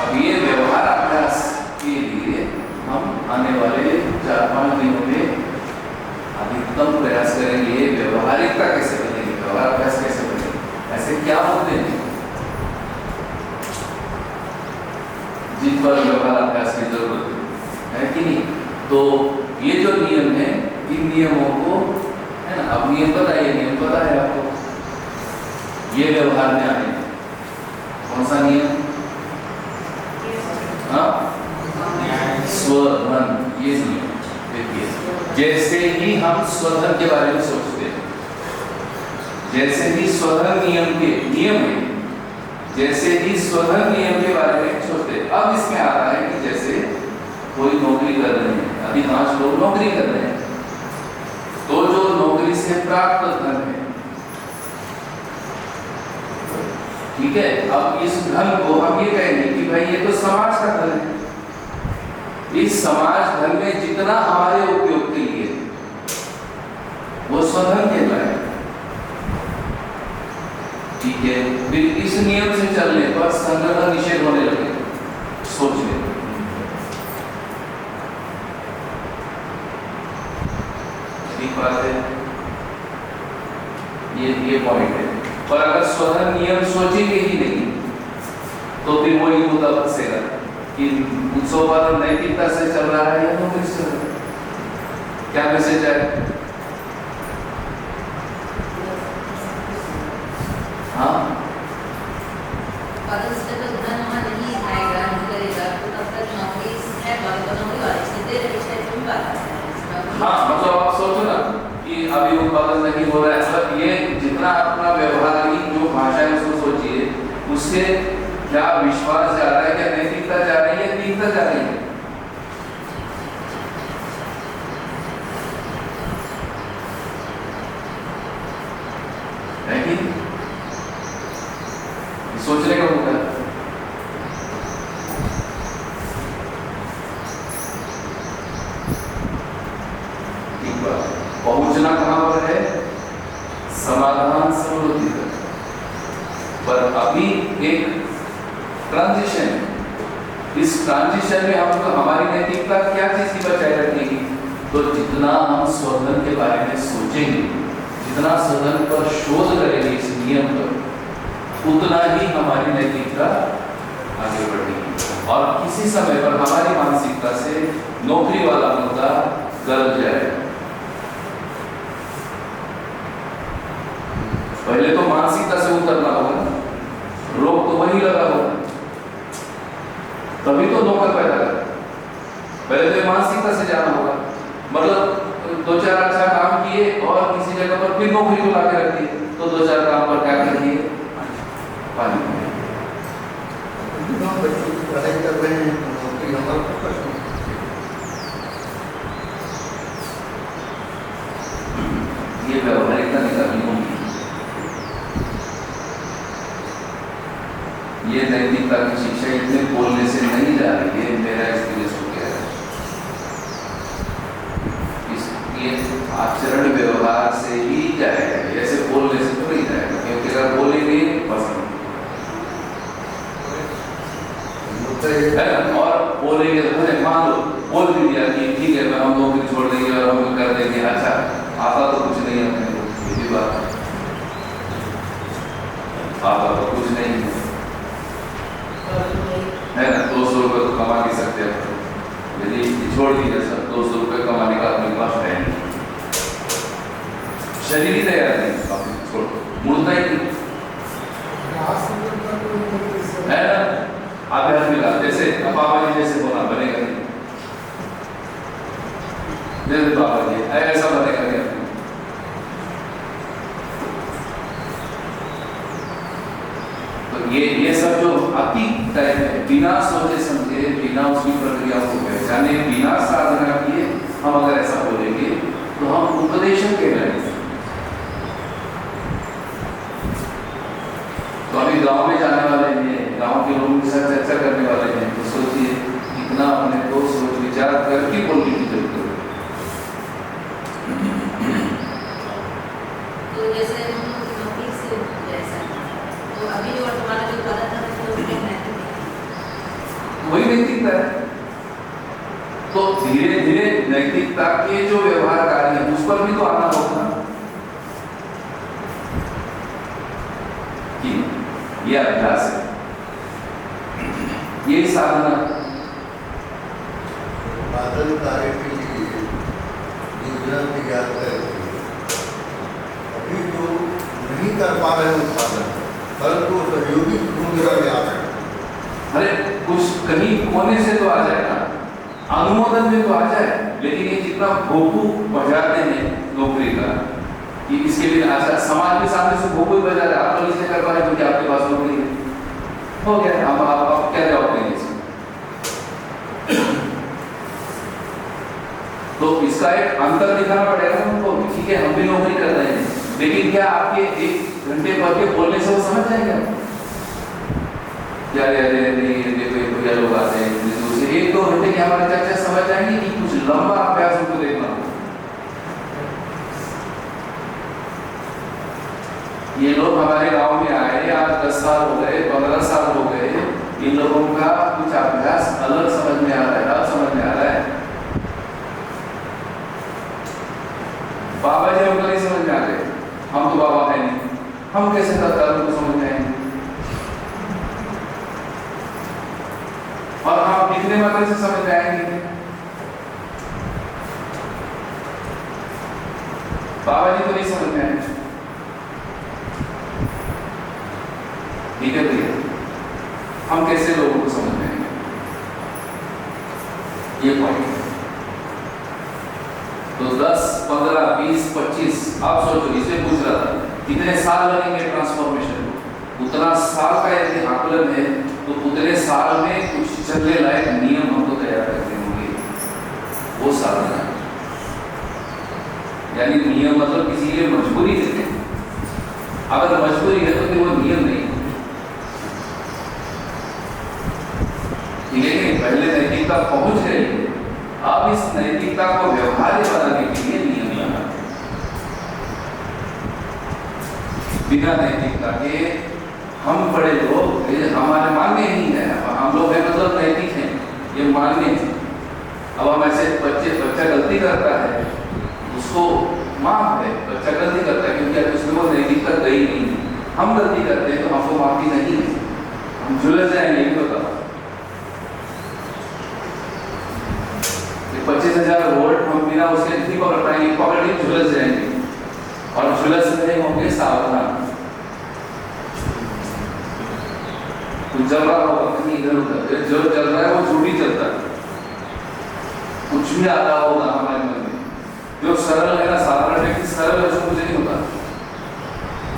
अब ये व्यवहार अभ्यास के लिए हम आने वाले 4-5 दिनों में अधिकतम प्रयास करेंगे। व्यवहारिकता कैसे बनेगी, व्यवहार अभ्यास कैसे बनेगी, ऐसे क्या होते हैं पर व्यवहार अभ्यास की जरूरत है कि नहीं। तो ये जो नियम है, इन नियमों को, है ना, अब नियम बताइए, नियम पता है आपको, ये व्यवहार में आने कौन सा नियम? हाँ, स्वधन, ये नियम। देखिए, जैसे ही हम स्वधन के बारे में सोचते हैं, जैसे ही स्वधन नियम है, जैसे ही स्वधन नियम के बारे में सोचते हैं, अब इसमें आ रहा है कि जैसे कोई नौकरी कर रहे हैं, अधिकांश लोग नौकरी कर रहे हैं, तो जो नौकरी से प्राप्त धन है, ठीक है, अब इस धन को हम ये कहेंगे कि भाई ये तो समाज का धन है। इस समाज धन में जितना हमारे उपयोग के लिए, वो स्वधन कहलाएगा। ठीक है, फिर इस नियम से चलने पर संग्रह का निषेध होने लगे, सोचने। ठीक बात है, ये पॉइंट है। पर अगर स्वधन नियम सोचेंगे ही नहीं, तो फिर वही मुद्दा फंसेगा कि उत्सव पर नैतिकता से चल रहा है या नौकरी से चल रहा है, क्या मैसेज है? हाँ, अगर उससे तो धन वहाँ नहीं आएगा, नहीं करेगा, तो तब तक नौकरी है, नौकरी वाले से दे रहे हैं, इसमें बात है। हाँ, मतलब आप सोचो ना कि अभी उत्पादन नहीं हो रहा है, मतलब ये जितना अपना व्यवहारिक जो भाषा है उसको सोचिए, उससे क्या विश्वास जा रहा है, क्या नैतिकता जा रही है, नैतिकता जा रही है? कि सोचने का मौका है। पहुंचना कहां पर है? समाधान समृद्धि तक। पर अभी एक ट्रांजिशन है, इस ट्रांजिशन में हमको हमारी नैतिकता क्या चीज की बचाए रखेगी? तो जितना हम स्वधन के बारे में सोचेंगे, जितना स्वधन पर शोध करेंगे इस नियम पर, उतना ही हमारी नैतिकता आगे बढ़ेगी और किसी समय पर हमारी मानसिकता से नौकरी वाला मुद्दा गल जाएगा। पहले तो मानसिकता से उतरना होगा, रोग तो वही लगा होगा, तभी तो नौकर पैदा कर। पहले तो मानसिकता से जाना होगा, मतलब 2-4 अच्छा काम किए और किसी जगह पर फिर नौकरी को लाके रख दिए, तो 2-4 काम पर क्या कर दिए? पानी पढ़ाई कर रहे हैं, नौकरी हमारा प्रश्न। ये व्यवहारिकता निकालनी होगी, ये नैतिकता की शिक्षा इतने बोलने से नहीं जा रही है, मेरा एक्सपीरियंस हो गया है। ये आचरण व्यवहार से ही जाएगा, ऐसे बोलने से तो नहीं जाएगा, क्योंकि अगर बोलेंगे पसंद है और बोलेंगे तो मान लो बोल भी दिया कि ठीक है हम नौकरी छोड़ देंगे और हम कर देंगे, अच्छा आता तो कुछ नहीं है अपने को, ये भी बात आता तो कुछ नहीं है ना, 200 रुपये तो कमा नहीं सकते हैं, यदि छोड़ दीजिए सर, 200 रुपये कमाने का अपने पास है नहीं, शरीर ही तैयार नहीं, छोड़ मुड़ता ही नहीं है ना। अभ्यास मिला, जैसे पापा जी जैसे होना बनेगा नहीं, जैसे पापा जी ऐसा बनेगा नहीं। तो ये सब जो अति टाइप है, बिना सोचे समझे, बिना उसकी प्रक्रिया को पहचाने, बिना साधना किए हम अगर ऐसा बोलेंगे तो हम उपदेशक कहलाएंगे। तो अभी गांव में जाने वाले हैं, गांव के लोगों के साथ चर्चा करने वाले हैं, तो सोचिए कितना अपने को सोच विचार करके बोलने की जरूरत है। तो जैसे नौकरी से जैसा, तो अभी जो हमारा जो पता था तो वही नैतिकता है। तो धीरे धीरे नैतिकता के जो व्यवहार कार्य है उस पर भी तो आना होगा कि ये अभ्यास है, ये साधना नहीं कर पा रहे हैं उत्पादन, परंतु सहयोगी भूमिका में आ रहे हैं। अरे कुछ कहीं कोने से तो आ जाए ना, अनुमोदन में तो आ जाए, लेकिन ये जितना भोपू बजाते हैं नौकरी का, कि इसके लिए अच्छा समाज के सामने से भोपू ही बजा रहे, आप लोग इसे कर पा रहे क्योंकि आपके पास नौकरी है, हो गया। अब आप क्या जवाब देंगे इसमें? तो इसका एक अंतर दिखाना पड़ेगा उनको। ठीक है, हम भी नौकरी कर रहे हैं, लेकिन क्या आपके 1 घंटे भर के बोलने से वो समझ जाएंगे? क्या अरे देखो भैया लोग आते हैं, 1-2 घंटे की हमारी चर्चा समझ जाएंगे कि कुछ लंबा अभ्यास उनको देखना होगा। ये लोग हमारे गांव में आए, आज 10 साल हो गए, 15 साल हो गए, इन लोगों का कुछ अभ्यास अलग समझ में आ रहा है, अलग समझ में आ रहा है। बाबा जी हमको नहीं समझ में आ रहे, हम तो बाबा है नहीं, हम कैसे तत्काल उनको समझ में आएंगे? और हम कितने मतलब से समझ में आएंगे? बाबा जी तो नहीं समझ में आएंगे। ठीक है भैया, हम कैसे लोगों को समझ में आएंगे? ये पॉइंट। तो 10, 15, 20, 25 आप सोचो, इसे पूछ रहा था कितने साल लगेंगे ट्रांसफॉर्मेशन को? उतना साल का यदि आकलन है तो उतने साल में कुछ चलने लायक नियम हमको तैयार करने होंगे, वो साधना है। यानी नियम मतलब किसी के लिए मजबूरी है, अगर मजबूरी है तो फिर वो नियम नहीं। लेकिन पहले नैतिकता पहुंच गई, अब इस नैतिकता को व्यवहार्य बनाने के लिए नियम लाना। बिना नैतिकता के हम बड़े लोग, हमारे मान्य ही है, हम लोग हैं मतलब नैतिक हैं, ये मान्य है। अब हम ऐसे बच्चा गलती करता है, उसको माफ है, बच्चा गलती करता है क्योंकि उसमें वो नैतिकता गई नहीं। हम गलती करते हैं तो हमको माफी नहीं है, हम झुलस जाएंगे। बताओ 25,000 वोल्ट हम बिना उसके नहीं पकड़ पाएंगे, पकड़ के झुलस जाएंगे, और झुलस रहे होंगे सावधान। कुछ चल रहा होगा कहीं इधर उधर, जो चल रहा है वो झूठी चलता है, कुछ भी आता होगा हमारे मन में। जो सरल है ना, साधारण व्यक्ति सरल है, उसको मुझे नहीं होता,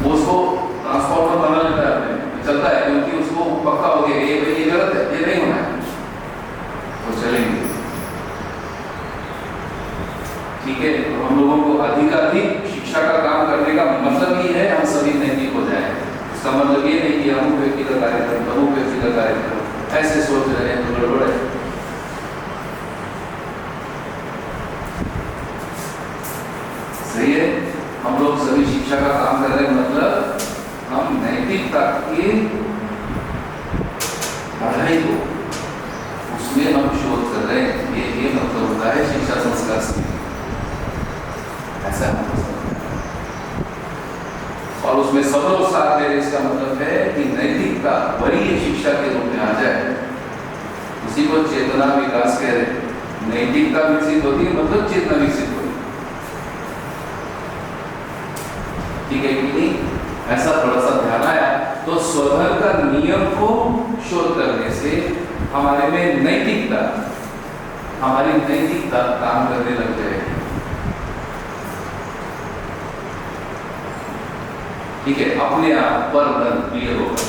वो उसको ट्रांसफॉर्मर बना लेता है अपने, चलता है क्योंकि उसको पक्का हो गया ये गलत है, ये नहीं होना है, वो चलेंगे। ठीक है, तो हम लोगों को अधिकाधिक शिक्षा का काम करने का मतलब ही है हम सभी नैतिक हो जाए। इसका मतलब ये नहीं कि अमुक व्यक्ति का कार्यक्रम, अमुक व्यक्ति का कार्यक्रम, ऐसे सोच रहे हैं तो गड़बड़ है। सही है, हम लोग सभी शिक्षा का काम कर रहे हैं, मतलब हम नैतिकता की पढ़ाई को उसमें हम शोध कर रहे हैं, ये मतलब होता है शिक्षा संस्कार से। ऐसा और उसमें सब लोग साथ दे रहे, इसका मतलब है कि नैतिकता वरीय शिक्षा के रूप में आ जाए। उसी को चेतना विकास कह रहे हैं। नैतिकता विकसित होती है मतलब चेतना विकसित होती है। ठीक है कि नहीं? ऐसा थोड़ा सा ध्यान आया। तो स्वधर्म का नियम को शोध करने से हमारे में नैतिकता, हमारी नैतिकता काम करने लग जाएगी। ठीक है, अपने आप पर धन क्लियर होगा।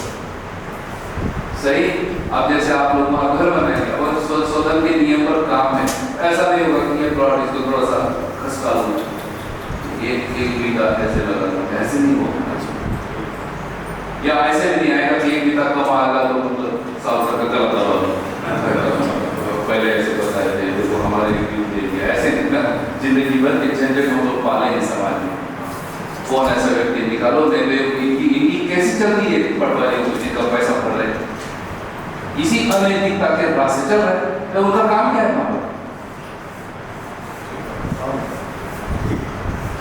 सही, अब जैसे आप लोग वहां घर बनाएंगे और स्वधर्म के नियम पर काम है, ऐसा नहीं होगा कि ये प्लॉट इसको थोड़ा सा खसका लो, एक बीघा ऐसे लगाना, ऐसे नहीं होगा। या ऐसे नहीं आएगा कि 1 बीघा कम आएगा तो मतलब साल तक गलत लगा, पहले ऐसे बताए थे, देखो हमारे ऐसे ना जिंदगी भर के झंझट हम लोग पाले हैं समाज में। कौन ऐसा व्यक्ति निकालो, इनकी कैसे चलती है पटवारी का पैसा पड़ रहे हैं, इसी अनैतिकता के रास्ते चल रहे हैं। तो उनका काम क्या है?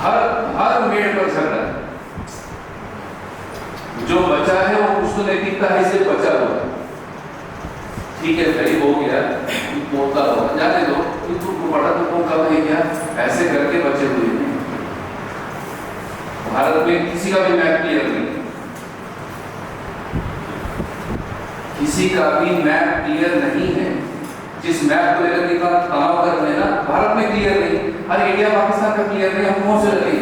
हर मेड़ पर झगड़ा है, जो बचा है वो कुछ तो नैतिकता है, इसलिए बचा हुआ है। ठीक है भाई, हो गया, पोता होगा, जाने दो, तुमको पढ़ा तो कम है क्या, ऐसे करके बचे हुए हैं। भारत में किसी का भी मैप क्लियर नहीं, किसी का भी मैप क्लियर नहीं है। जिस मैप को लेकर इतना तनाव कर रहे हैं ना, भारत में क्लियर नहीं, अरे इंडिया पाकिस्तान का क्लियर नहीं, हम कौन से लगे,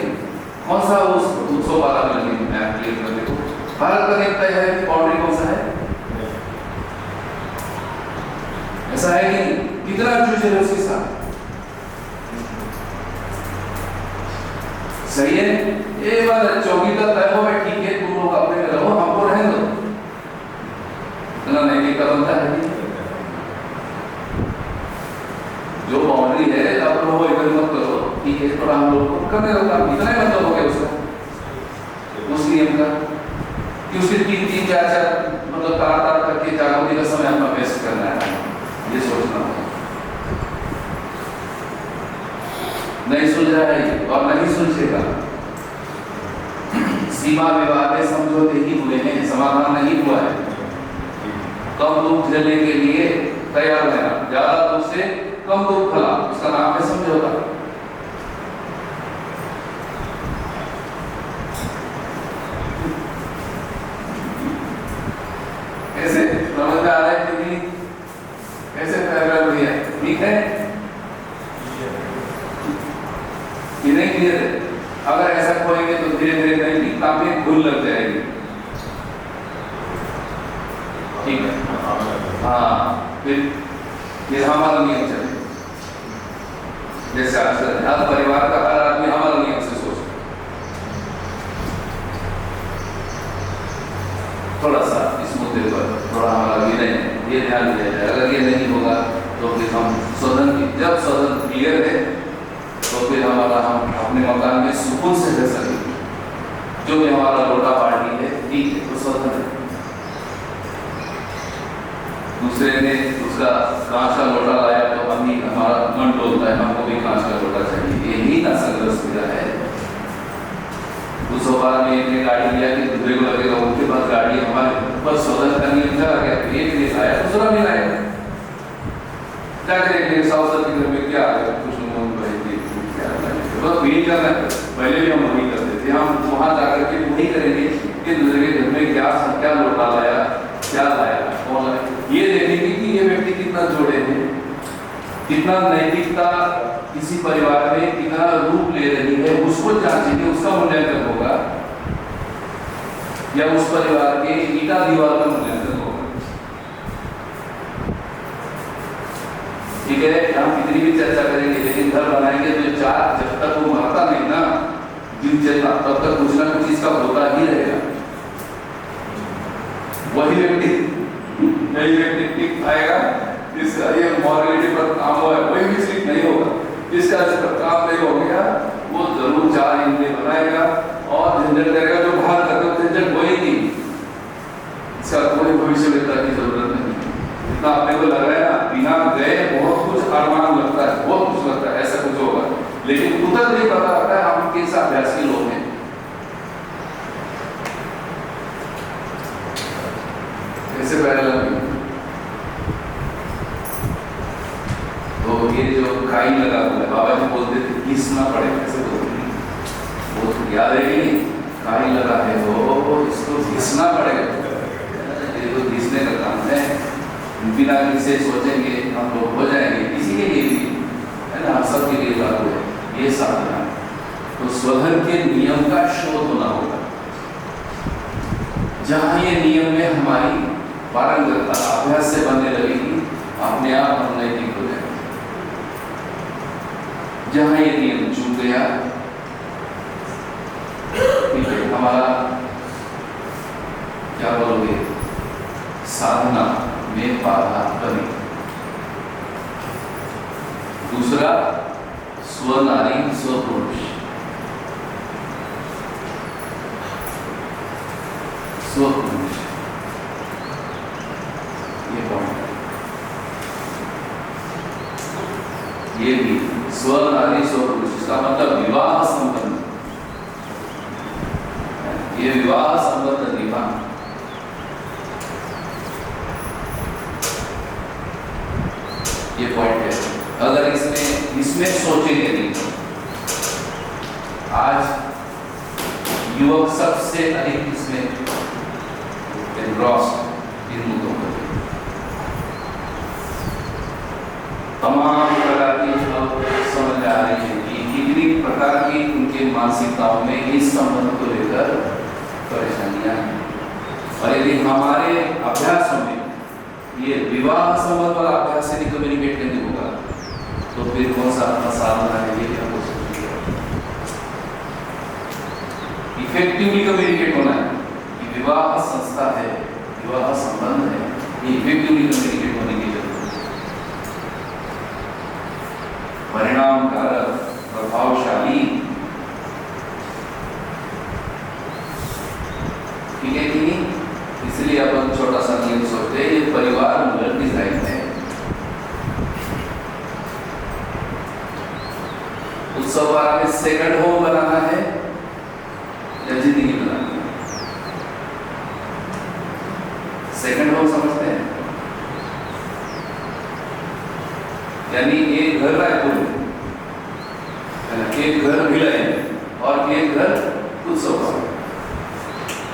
कौन सा उस 212 में लगे मैप क्लियर करने को? भारत का देखता है कि बाउंड्री कौन सा है, ऐसा है कि कितना जूझ है उसके साथ। सही है, ये बात चौकी का तय हो, ठीक है, तुम लोग अपने में रहो, हमको रहने दो, इतना नहीं बनता है। जो बाउंड्री है अब लोग इधर मत करो, ठीक है, थोड़ा हम लोग को करने दो काम, इतना ही मतलब हो गया उसका, उस नियम का कि उसके 3-3, 4-4 मतलब तार करके जागृति का समय अपना वेस्ट करना है, ये सोचना है। नहीं सुलझा है और नहीं सुलझेगा। सीमा विवाद समझौते ही हुए हैं, समाधान नहीं हुआ है। कम दुख झेलने के लिए तैयार रहना, ज्यादा दुख से कम दुख फला, उसका नाम है समझौता। कैसे समझ में आ रहा है कि नहीं? कैसे पैराग्राफ दिया ठीक है कि नहीं क्लियर है? अगर ऐसा खोलेंगे तो धीरे धीरे नहीं काफी भूल लग जाएगी। ठीक है, हाँ, फिर ये हमारा नियम चले, जैसे आजकल हर परिवार का हर आदमी हमारा नियम से सोचता, थोड़ा सा इस मुद्दे पर थोड़ा हमारा विनय ये ध्यान दिया जाए। अगर ये नहीं होगा तो फिर हम सदन की, जब सदन क्लियर है तो फिर हमारा हम अपने मकान में सुकून से रह सकेंगे। जो भी हमारा लोटा पार्टी है ठीक है, तो सदन है, दूसरे ने उसका कांच का लोटा लाया तो हम ही, हमारा मन डोलता है, हमको भी कांच का लोटा चाहिए। यही ना संघर्ष मेरा है। 212 में एक गाड़ी लिया कि दूसरे को लगेगा उनके पास गाड़ी, हमारे बस सदन का नियम चला गया, एक नहीं लाया दूसरा नहीं लाया, क्या करेंगे? साउथ के घर में क्या आ गया, कुछ बस वही करना है। पहले भी हम वही करते थे, हम वहां जाकर के वही करेंगे कि दूसरे के घर में क्या लोटा लाया, क्या लाया, कौन लाया, ये देखेंगे कि ये व्यक्ति कितना जोड़े हैं, कितना नैतिकता किसी परिवार में कितना रूप ले रही है, उसको जांचेंगे, उसका मूल्यांकन होगा, या उस परिवार के ईटा दीवार का मूल्यांकन होगा। ठीक है, हम कितनी भी चर्चा करेंगे, लेकिन घर बनाएंगे तो जब तक वो मरता नहीं ना, दिन चलता, तब तक कुछ ना कुछ इसका होता ही रहेगा। वही व्यक्ति टिक आएगा जिसका ये मॉरलिटी पर काम हुआ है, वही भी ठीक नहीं होगा। जिसका इस पर काम नहीं हो गया वो जरूर 4 इंद्रिय बनाएगा और झंझट करेगा, जो बाहर करते झंझट वही नहीं, इसका कोई भविष्यवेत्ता की जरूरत नहीं। जितना अपने को लग रहा है ना, बिना गए बहुत कुछ अरमान लगता है, बहुत कुछ लगता है ऐसा कुछ होगा, लेकिन उधर नहीं पता लगता है हम किस अभ्यास के लोग हैं। कैसे पैरेलल तो ये जो काई लगा हुआ है, बाबा जी बोलते थे घिसना पड़ेगा, कैसे बोलते हैं, वो तो याद है कि काई लगा है वो इसको घिसना पड़ेगा, ये तो घिसने का काम है। बिना किसी सोचेंगे हम लोग हो जाएंगे, किसी के लिए भी है ना, हम सब के लिए लागू है ये साधना। तो स्वधर्म के नियम का शोध होना होगा, जहाँ ये नियम में हमारी पारंगतता अभ्यास से बनने लगेगी, अपने आप हम नैतिक हो जाएंगे। जहाँ ये नियम चूक गया, ठीक है, हमारा क्या बोलोगे, साधना में बाधा बनी। दूसरा, स्वनारी स्वपुरुष, स्वपुरुष, ये पॉइंट, ये भी स्वनारी स्वपुरुष, इसका मतलब विवाह संबंध, ये विवाह संबंध निभाना। ये पॉइंट है। अगर इसमें सोचेंगे नहीं, आज युवक सबसे अधिक इसमें एनग्रॉस्ड इन मुद्दों पर। तमाम प्रकार की अब समझ आ रही है कि कितनी प्रकार की उनके मानसिकताओं में इस संबंध को लेकर परेशानियां हैं। और यदि हमारे अभ्यासों में ये विवाह संबंध वाला अभ्यास से कम्युनिकेट नहीं होगा तो फिर कौन सा अपना साधना है ये क्या हो सकती है। इफेक्टिवली कम्युनिकेट होना है कि विवाह संस्था है, विवाह संबंध है, ये इफेक्टिवली कम्युनिकेट होने की जरूरत है। परिणामकारक, प्रभावशाली, ठीक है कि नहीं। इसलिए अपन छोटा सा नियम सोचते हैं, ये परिवार मूलक डिजाइन है। उत्सव वाला में सेकंड होम बनाना है या जिंदगी बनाना है। सेकंड होम समझते हैं, यानी एक घर रायपुर में, एक घर भिलाई में और एक घर उत्सव वाला।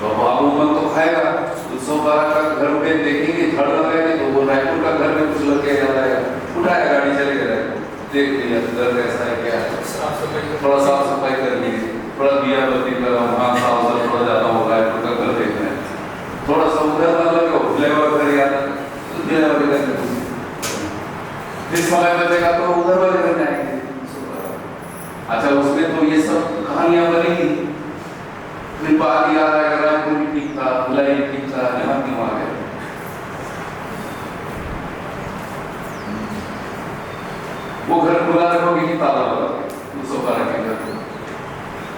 तो बाबू मन तो खाएगा, उत्सव वाला का घर में देखेंगे झड़ लगाएंगे तो वो रायपुर का घर में कुछ लग के याद आएगा, उठाया गाड़ी चले गए, देख लिया घर कैसा है क्या है, थोड़ा साफ सफाई कर लीजिए, थोड़ा दिया बत्ती का वहाँ साफ थोड़ा ज्यादा हो रायपुर का घर देख रहे हैं, थोड़ा सा उधर ना लगे फ्लेवर घर याद तो दिया वाले घर जिस समय बचेगा तो उधर वाले घर जाएंगे। अच्छा उसमें तो ये सब कहानियां बनेगी, फिर बात याद आएगा रायपुर भी ठीक था, भिलाई भी ठीक था, यहाँ क्यों आ गए। वो घर खुला रखोगे कि ताला लगा उस सोफा रखेगा,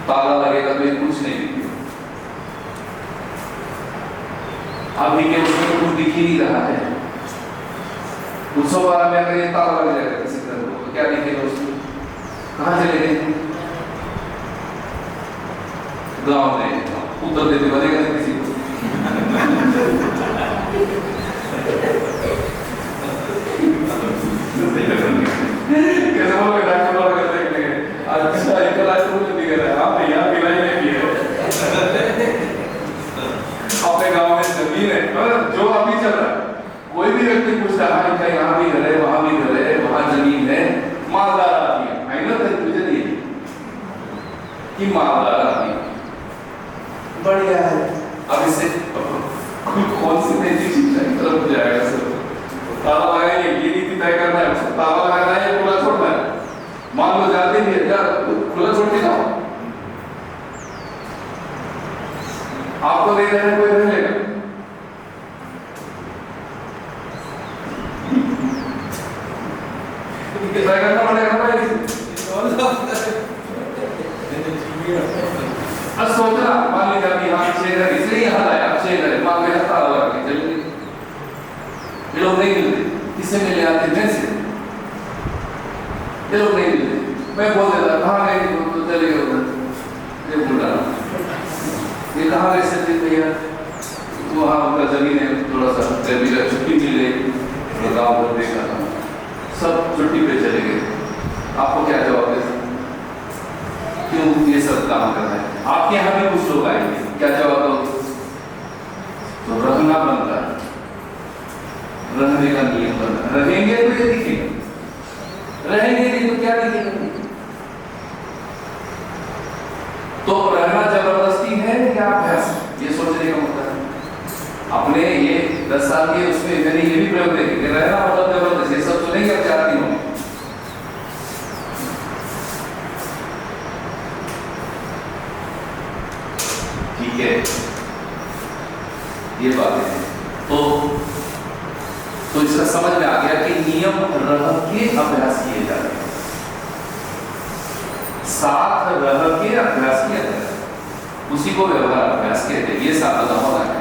ताला लगेगा तो ये कुछ नहीं दिखेगा। अभी के उसमें कुछ दिख ही नहीं रहा है। उत्सव वाला में अगर ये ताला लग जाएगा किसी तरह को तो क्या दिखेगा उसमें, कहाँ चले गए। गाँव में उत्तर देते बनेगा किसी को कैसे बोलोगे डॉक्टर वाला कर देंगे आज पिछला एक रायपुर में दिख रहा है, आप यहाँ भिलाई में भी है अपने गांव में जमीन है, जो अभी चल रहा है कोई भी व्यक्ति पूछता है इनका यहाँ भी घर है, वहां भी घर है, वहां जमीन है, मालदार आदमी है, फाइनल तक तुझे नहीं कि मालदार आदमी बढ़िया है। अब इससे कौन सी नई शिक्षा की तरफ जाएगा सर, ताला लगाएंगे ये नीति तय करना है, उसको ताला लगाना है या खुला छोड़ना है। मान लो जाते भी है खुला छोड़ के जाओ, आपको दे रहे हैं कोई रह लेगा। तय करना पड़ेगा अब सोचना, मान लीजिए अभी यहाँ 6 घर इसलिए यहाँ लाया, 6 घर मान लीजिए ताला लगा के चल गए, ये लोग नहीं मिलते, किससे मिले आते हैं से, ये लोग नहीं मिलते। मैं बोल देता कहाँ गए तो चले गए उधर, ये बोल रहा ये कहाँ गए सर भैया, तो वहाँ उनका जमीन है, थोड़ा सा जमीन छुट्टी मिल गई, गाँव पर देखा था सब छुट्टी पे चले गए। आपको क्या जवाब दे, क्यों ये सब काम कर रहे हैं। आपके यहाँ भी कुछ लोग आएंगे, क्या जवाब दो, तो रहना बनता है, रहने का नियम बनता है। रहेंगे तो ये दिखेगा, रहेंगे नहीं तो क्या दिखेगा। तो रहना जबरदस्ती है या अभ्यास, ये सोचने का मतलब है। अपने ये 10 साल के उसमें मैंने ये भी प्रयोग देखे कि रहना मतलब जबरदस्ती, ये सब सुनेंगे अब 4 दिन होंगे। ठीक है, ये बात है। तो इसका समझ में आ गया कि नियम रह के अभ्यास किए जाते हैं, साथ रह के अभ्यास किया जाता है, उसी को व्यवहार अभ्यास कहते हैं। ये साधना होना है,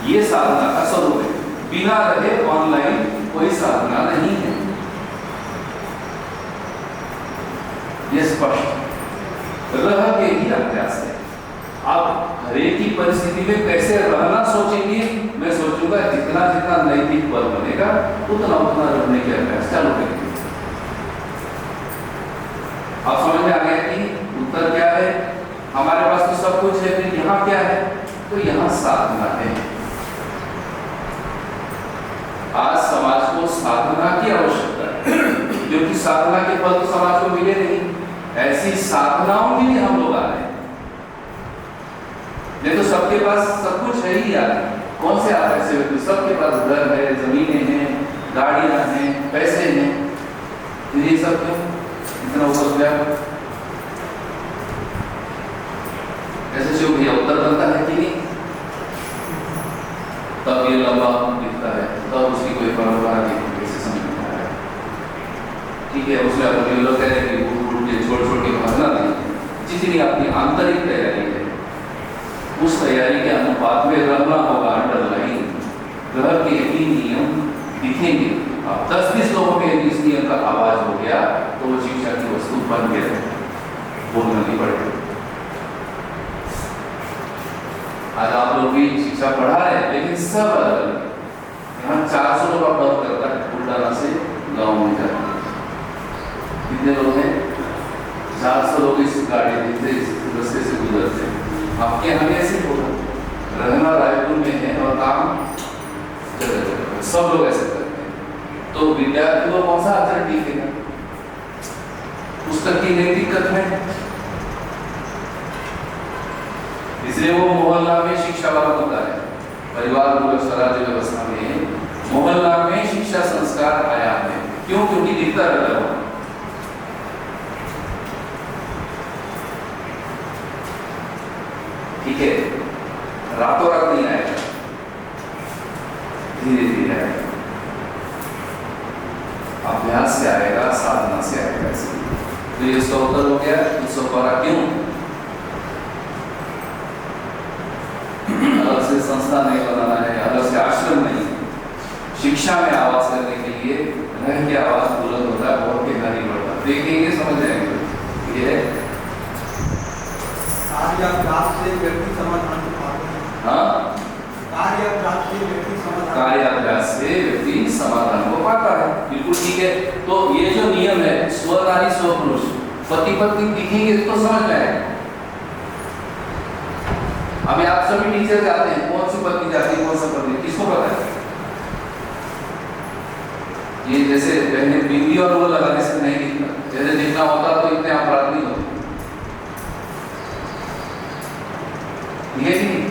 ये साधना का स्वरूप है। बिना रहे ऑनलाइन कोई साधना नहीं है, ये स्पष्ट रह के ही अभ्यास है। आप हर एक की परिस्थिति में कैसे रहना सोचेंगे, मैं सोचूंगा जितना जितना नैतिक बल बनेगा उतना उतना रहने के अभ्यास चालू करेंगे। आप समझ में आ गया कि उत्तर क्या है, हमारे पास तो सब कुछ है, फिर यहाँ क्या है? तो यहाँ साधना है। आज समाज को साधना की आवश्यकता है, क्योंकि साधना के फल तो समाज को मिले नहीं। ऐसी साधनाओं के लिए हम लोग आ रहे हैं। नहीं तो सबके पास सब कुछ है ही यार। कौन से आप ऐसे व्यक्ति? सबके पास घर है, जमीनें हैं, गाड़ियां हैं, पैसे हैं, फिर ये सब क्यों इतना ऊपर गया? ऐसे जो भैया उत्तर बनता है कि नहीं, तब ये लंबा दिखता है, तब उसकी कोई परंपरा नहीं कैसे समझ में आ रहा है। ठीक है, उसमें अपने लोग कह रहे हैं कि छोड़ छोड़ के भागना नहीं, जितनी अपनी आंतरिक तैयारी है उस तैयारी के अनुपात में रहना होगा। अंडरलाइन ग्रह के 3 नियम दिखेंगे। अब 10-20 लोगों के इस नियम का आवाज हो गया तो वो शिक्षा की वस्तु बन गया, बोलना नहीं पड़ेगा। आज आप लोग भी शिक्षा पढ़ा रहे हैं, लेकिन सब अलग। यहाँ 400 लोग आप बात करता है बुलडाना से गाँव में जाते हैं। कितने लोग हैं? 400 लोग इस गाड़ी से इस रास्ते से गुजरते हैं। आपके यहाँ ऐसे होगा, रहना रायपुर में है और काम जगह जगह, सब लोग ऐसे करते हैं। तो विद्यार्थी को कौन सा आचरण दिखेगा? पुस्तक की नैतिक कथन है, इसलिए वो मोहल्ला में शिक्षा वाला होता है। परिवार मूलक स्वराज्य व्यवस्था में मोहल्ला में शिक्षा संस्कार आया है। क्यों? क्योंकि दिखता रहता है। ठीक है, रातों रात नहीं आएगा, धीरे धीरे आएगा, अभ्यास से आएगा, साधना से आएगा। तो ये उसका उत्तर हो गया। उत्सव क्यों अलग से संस्था नहीं बनाना है, अलग से आश्रम नहीं। शिक्षा में आवाज करने के लिए रह के आवाज बुलंद होता है, बहुत गहराई बढ़ता है। देखेंगे, समझ जाएंगे। ये कार्याभ्यास से व्यक्ति समाधान को पाता है। हाँ, कार्याभ्यास से व्यक्ति समाधान, कार्याभ्यास से व्यक्ति समाधान को पाता है। बिल्कुल ठीक है। तो ये जो नियम है, स्व नारी स्व पुरुष, पति पत्नी दिखेंगे तो समझ में आएगा। अभी आप सभी टीचर जाते हैं, कौन सी पत्नी जाती है, कौन सा पत्नी, किसको पता है? ये जैसे पहले बिंदी और वो लगाने से नहीं दिखता, जैसे दिखना होता तो इतने अपराध नहीं होते। ये नहीं,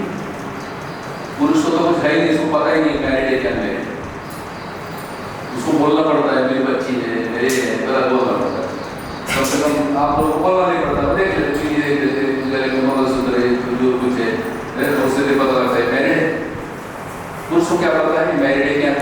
पुरुष को तो कुछ है ही नहीं, इसको पता ही नहीं मैरिड है क्या मैरिड। उसको बोलना पड़ता है मेरी बच्ची है, मेरे है, गलत बोलना पड़ता है। कम से कम आप लोगों को बोलना नहीं पड़ता, देख लेते मंगलसूत्र जो कुछ है, उससे पता लगता है मैरिड है। पुरुष को क्या पता है मैरिड है क्या।